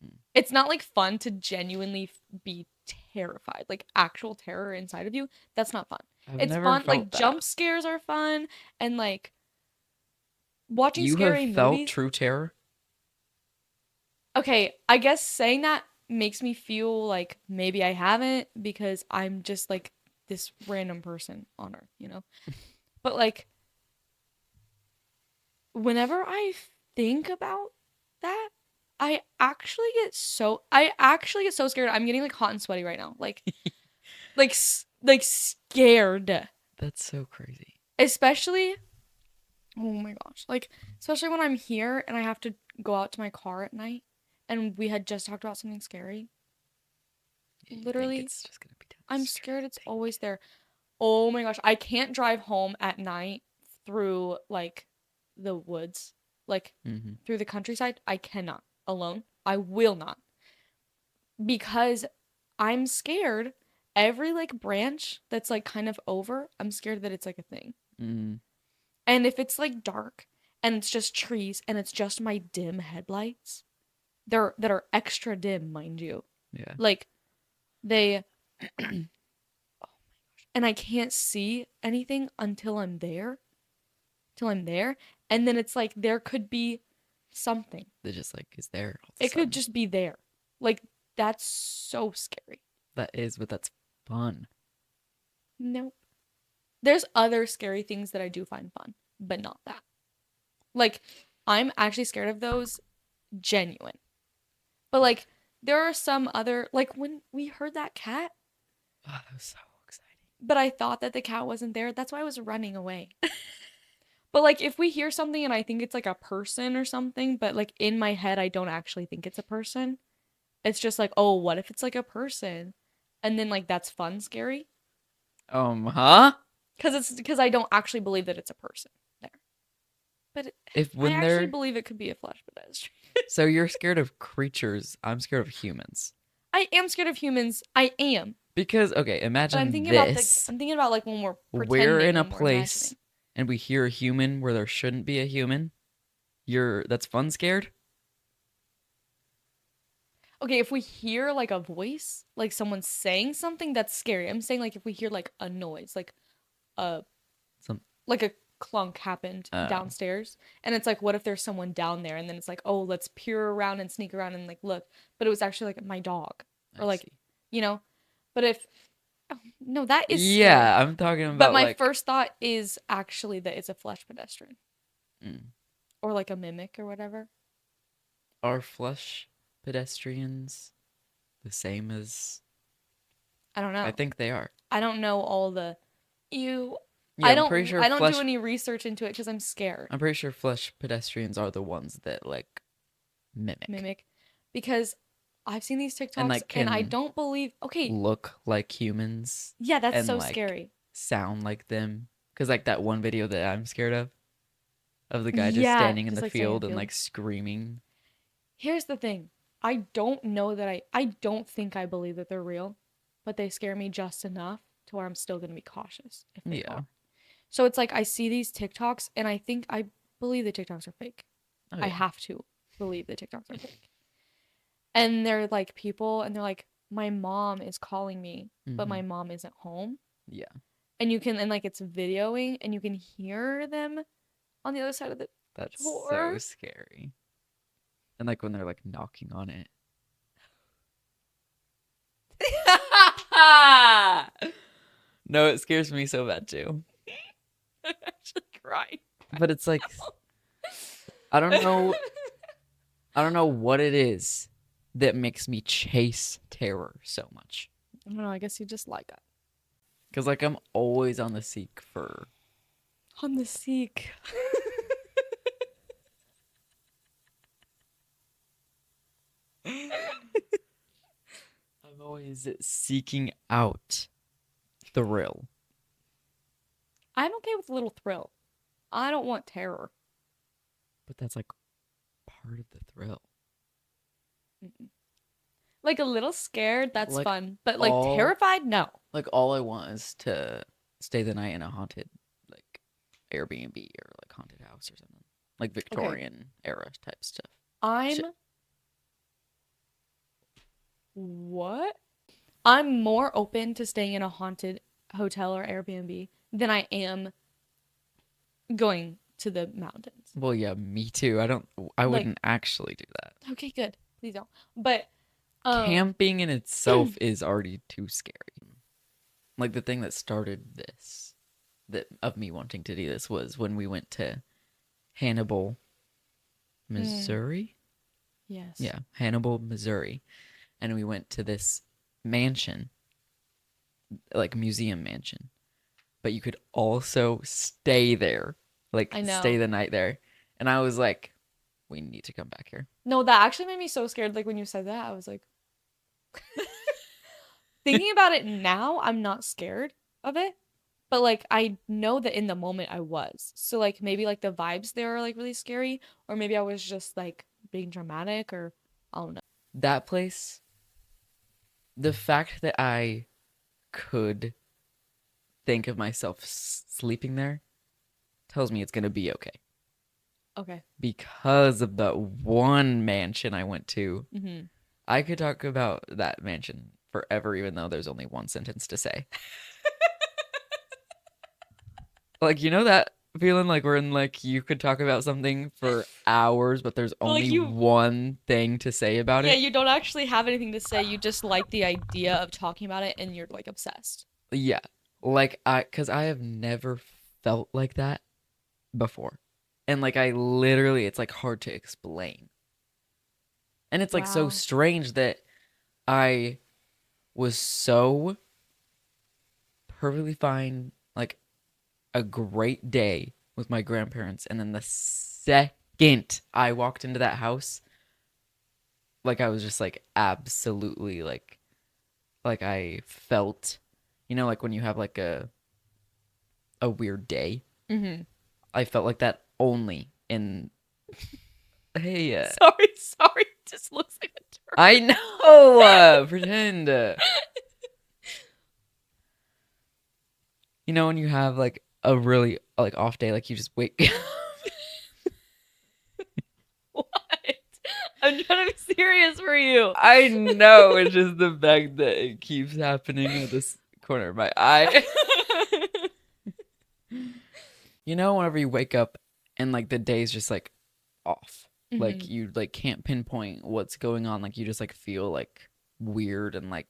Hmm. It's not like fun to genuinely be terrified, like actual terror inside of you. That's not fun. I've It's never fun. Like felt that. jump scares are fun, and like watching You scary have felt movies. true terror? Okay, I guess saying that makes me feel like maybe I haven't because I'm just like this random person on Earth, you know? But like whenever I think about that, I actually get so scared. I'm getting like hot and sweaty right now. Like like scared. That's so crazy. Especially oh my gosh. Like especially when I'm here and I have to go out to my car at night and we had just talked about something scary. You think Literally, it's just gonna be I'm scared it's always there. Oh my gosh, I can't drive home at night through like the woods, like through the countryside. I cannot alone. I will not. Because I'm scared every like branch that's like kind of over, I'm scared that it's like a thing. Mm, And if it's like dark and it's just trees and it's just my dim headlights, that are extra dim, mind you. yeah. Like they and I can't see anything until I'm there. Till I'm there. And then it's like there could be something. That just like is there all of a It could sudden. just be there. Like that's so scary. That is, but that's fun. Nope. There's other scary things that I do find fun, but not that. Like, I'm actually scared of those genuine. But like, there are some other like when we heard that cat, Oh, that was so exciting. but I thought that the cat wasn't there. That's why I was running away. But like if we hear something and I think it's like a person or something, but like in my head I don't actually think it's a person. It's just like, "Oh, what if it's like a person?" And then like that's fun scary. Huh? Because I don't actually believe that it's a person there. But If I when actually they're believe it could be a flesh pedestrian. so you're scared of creatures, I'm scared of humans. I am scared of humans. I am. Because okay, But imagine I'm thinking this. I'm thinking about like when we're We're pretending in a and we're place imagining. and we hear a human where there shouldn't be a human. That's fun scared? Okay, if we hear like a voice, like someone saying something, that's scary. I'm saying like if we hear like a noise, like a Some like a clunk happened Oh. downstairs, and it's like, what if there's someone down there? And then it's like, oh, let's peer around and sneak around and like look. But it was actually like my dog, I or like see. you know. But if oh, no, that is scary. Yeah, I'm talking about But my like first thought is actually that it's a flesh pedestrian mm, or like a mimic or whatever. are flesh pedestrians the same as I don't know. I think they are. I don't know all the you. Yeah, I I'm don't. pretty sure I don't flesh do any research into it because I'm scared. I'm pretty sure flesh pedestrians are the ones that like mimic Because I've seen these TikToks and like and I can don't believe. Okay, look like humans yeah, that's and so like scary. sound like them. Cause like that one video that I'm scared of the guy just Yeah, standing in just, the like, standing in field the and field. like screaming. Here's the thing. I don't know that I don't think I believe that they're real, but they scare me just enough to where I'm still gonna be cautious if they Yeah. are. So it's like I see these TikToks and I think I believe the TikToks are fake. Oh, I yeah. have to believe the TikToks are fake. And they're like people and they're like, my mom is calling me, but my Mhm. mom isn't home. Yeah. And you can and like it's videoing and you can hear them on the other side of the That's door. so scary. And like when they're like knocking on it. No, it scares me so bad too. I'm actually crying. But it's like I don't know what it is that makes me chase terror so much. I don't know, I guess you just like it. Cuz like I'm always on the seek for On the seek. I'm always seeking out thrill. I'm okay with a little thrill. I don't want terror. But that's like part of the thrill. Mm-mm. Like a little scared, that's Like, fun. But like all- terrified, no. Like all I want is to stay the night in a haunted like Airbnb or like haunted house or something. Like Victorian era type stuff. I'm Shit. What? I'm more open to staying in a haunted hotel or Airbnb than I am going to the mountains. Well, yeah, me too. I wouldn't actually do that. Okay, good. Please don't. But Camping in itself is already too scary. Like the thing that started this, that of me wanting to do this was when we went to Hannibal, Missouri. yes. Yeah, Hannibal, Missouri, and we went to this mansion, like museum mansion, but you could also stay there, like I know. stay the night there, and I was like, we need to come back here. No, that actually made me so scared. Like when you said that, I was like, thinking about it now, I'm not scared of it. But like I know that in the moment I was. So like maybe like the vibes there are like really scary. Or maybe I was just like being dramatic or I don't know. That place, the fact that I could think of myself sleeping there tells me it's going to be okay. Okay. Because of the one mansion I went to. Mm-hmm. I could talk about that mansion forever, even though there's only one sentence to say. Like, you know that feeling like we're in, like, you could talk about something for hours, but there's But, like, only one thing to say about Yeah, it? you don't actually have anything to say. You just like the idea of talking about it, and you're like obsessed. Yeah. Like, because I have never felt like that before. And, like, I literally, it's, like, hard to explain. And it's, like, so Wow. strange that I was so perfectly fine, like, a great day with my grandparents, and then the second I walked into that house, like, I was just, like, absolutely, like I felt, you know, like when you have like a weird day. Mm-hmm. I felt like that only in hey Sorry. It just looks like a turd. I know pretend you know when you have like a really like off day, like you just wake What? I'm trying to be serious for you. I know it's just the fact that it keeps happening at this corner of my eye. You know, whenever you wake up and like the day's just like off, like Mhm. you like can't pinpoint what's going on, like you just like feel like weird and like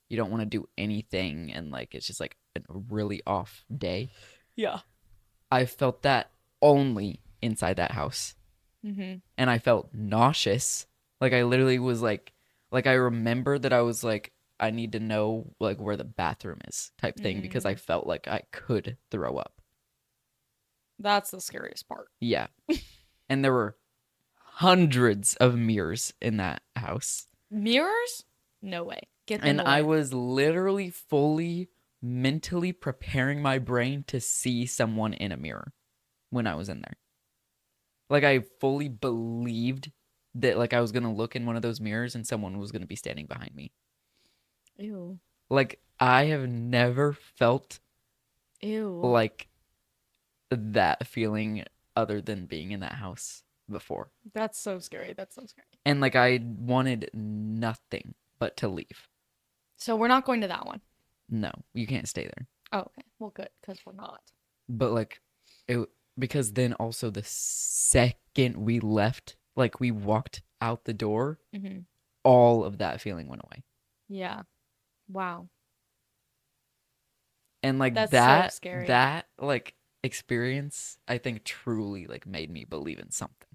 you don't want to do anything and like it's just like a really off day. Yeah. I felt that only inside that house. Mm-hmm. And I felt nauseous. Like I literally was like I remember that I was like I need to know like where the bathroom is type thing because I felt like I could throw up. That's the scariest part. Yeah. And there were hundreds of mirrors in that house. Mirrors? No way. Get them And away. I was literally fully mentally preparing my brain to see someone in a mirror when I was in there. Like I fully believed that like I was going to look in one of those mirrors and someone was going to be standing behind me. Ew. Like I have never felt Ew. like that feeling other than being in that house before. That's so scary. That's so scary. And like I wanted nothing but to leave. So we're not going to that one. No, you can't stay there. Oh, okay. Well, good, because we're not. But like it because then also the second we left, like we walked out the door, Mm-hmm. all of that feeling went away. Yeah. Wow. And like That's so that scary. that like experience I think truly like made me believe in something.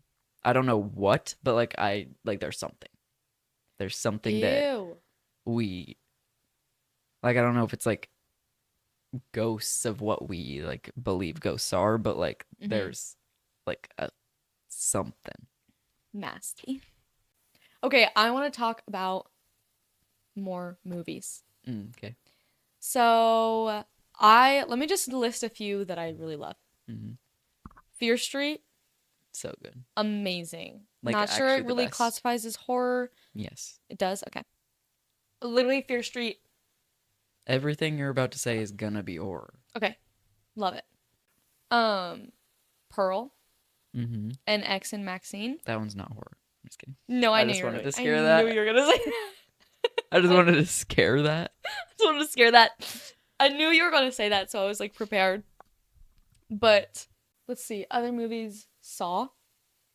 I don't know what, but like I like there's something. There's something that Ew. we like I don't know if it's like ghosts of what we like believe ghosts are, but like Mhm. there's like a something. Nasty. Okay, I want to talk about more movies. Okay. So let me just list a few that I really love. Mm-hmm. Fear Street, So good. amazing. Like, Not sure actually it the really best. classifies as horror. Yes. It does? Okay. Literally Fear Street. Everything you're about to say is gonna be horror. Okay. Love it. Pearl Mm-hmm. and X and Maxine. That one's not horror. I'm just kidding. No, I, I knew just you were wanted gonna, to scare I that. knew you were gonna say that. I just wanted to scare that. I just wanted to scare that. I knew you were gonna say that, so I was like prepared. But let's see, other movies. Saw.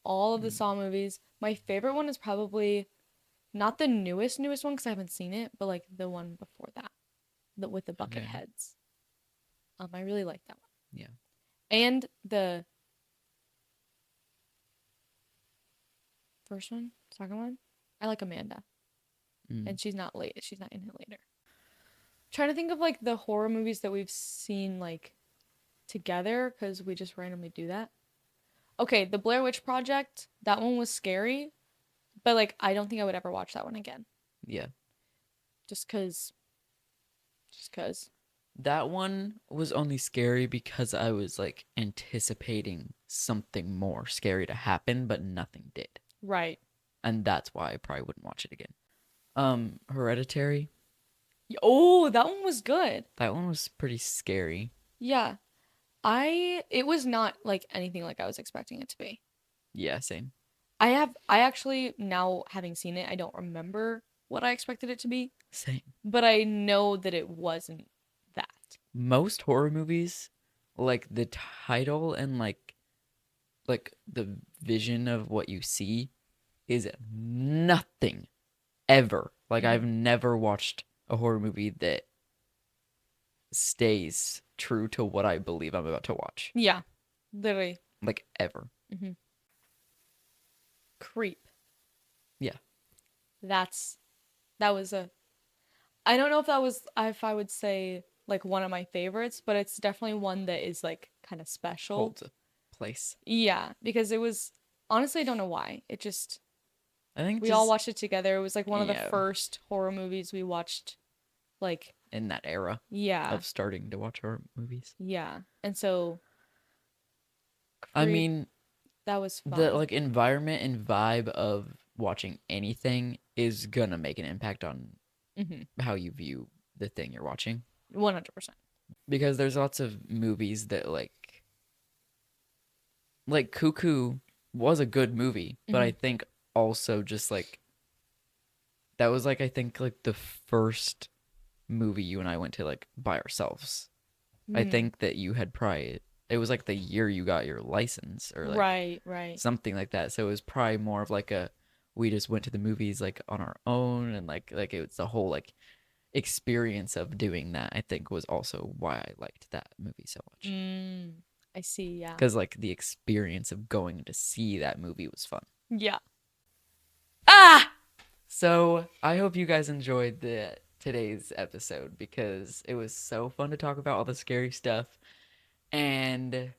All of the Saw movies. My favorite one is probably not the newest one because I haven't seen it, but like the one before that, with the bucket Okay. heads. I really like that one. Yeah. And the first one, second one, I like Amanda, Mm. and she's not in it later. Trying to think of like the horror movies that we've seen like together because we just randomly do that. Okay, the Blair Witch Project, that one was scary, but like I don't think I would ever watch that one again. Yeah. Just cause. That one was only scary because I was like anticipating something more scary to happen, but nothing did. Right. And that's why I probably wouldn't watch it again. Hereditary, Oh, that one was good. That one was pretty scary. Yeah. It was not like anything like I was expecting it to be. Yeah, same. I actually, now having seen it, I don't remember what I expected it to be, Same. but I know that it wasn't that. Most horror movies, like the title and like the vision of what you see is nothing ever. Like I've never watched a horror movie that stays true to what I believe I'm about to watch. Yeah. Literally. Like ever. Creep. Yeah. That was a, I don't know if I would say like one of my favorites, but it's definitely one that is like kind of special. Holds a place. Yeah, because it was, honestly, I don't know why. It just, I think we just all watched it together. It was like one of the Yeah. first horror movies we watched. Like, in that era yeah. of starting to watch horror movies. Yeah. And so, I Creep, mean, that was fun. the like environment and vibe of watching anything is gonna make an impact on how you view the thing you're watching. 100%. Because there's lots of movies that like Cuckoo was a good movie, but I think also just like that was like I think like the first movie you and I went to like by ourselves. I think that you had probably it was like the year you got your license or like Right. something like that. So it was probably more of like a we just went to the movies like on our own and like it was the whole like experience of doing that. I think was also why I liked that movie so much. I see, yeah. Because like the experience of going to see that movie was fun. Yeah. So I hope you guys enjoyed today's episode because it was so fun to talk about all the scary stuff. And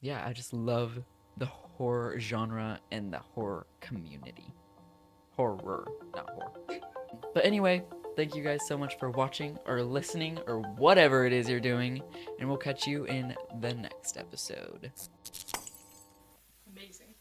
yeah, I just love the horror genre and the horror community. Horror, not horror. But anyway, thank you guys so much for watching or listening or whatever it is you're doing. And we'll catch you in the next episode. Amazing.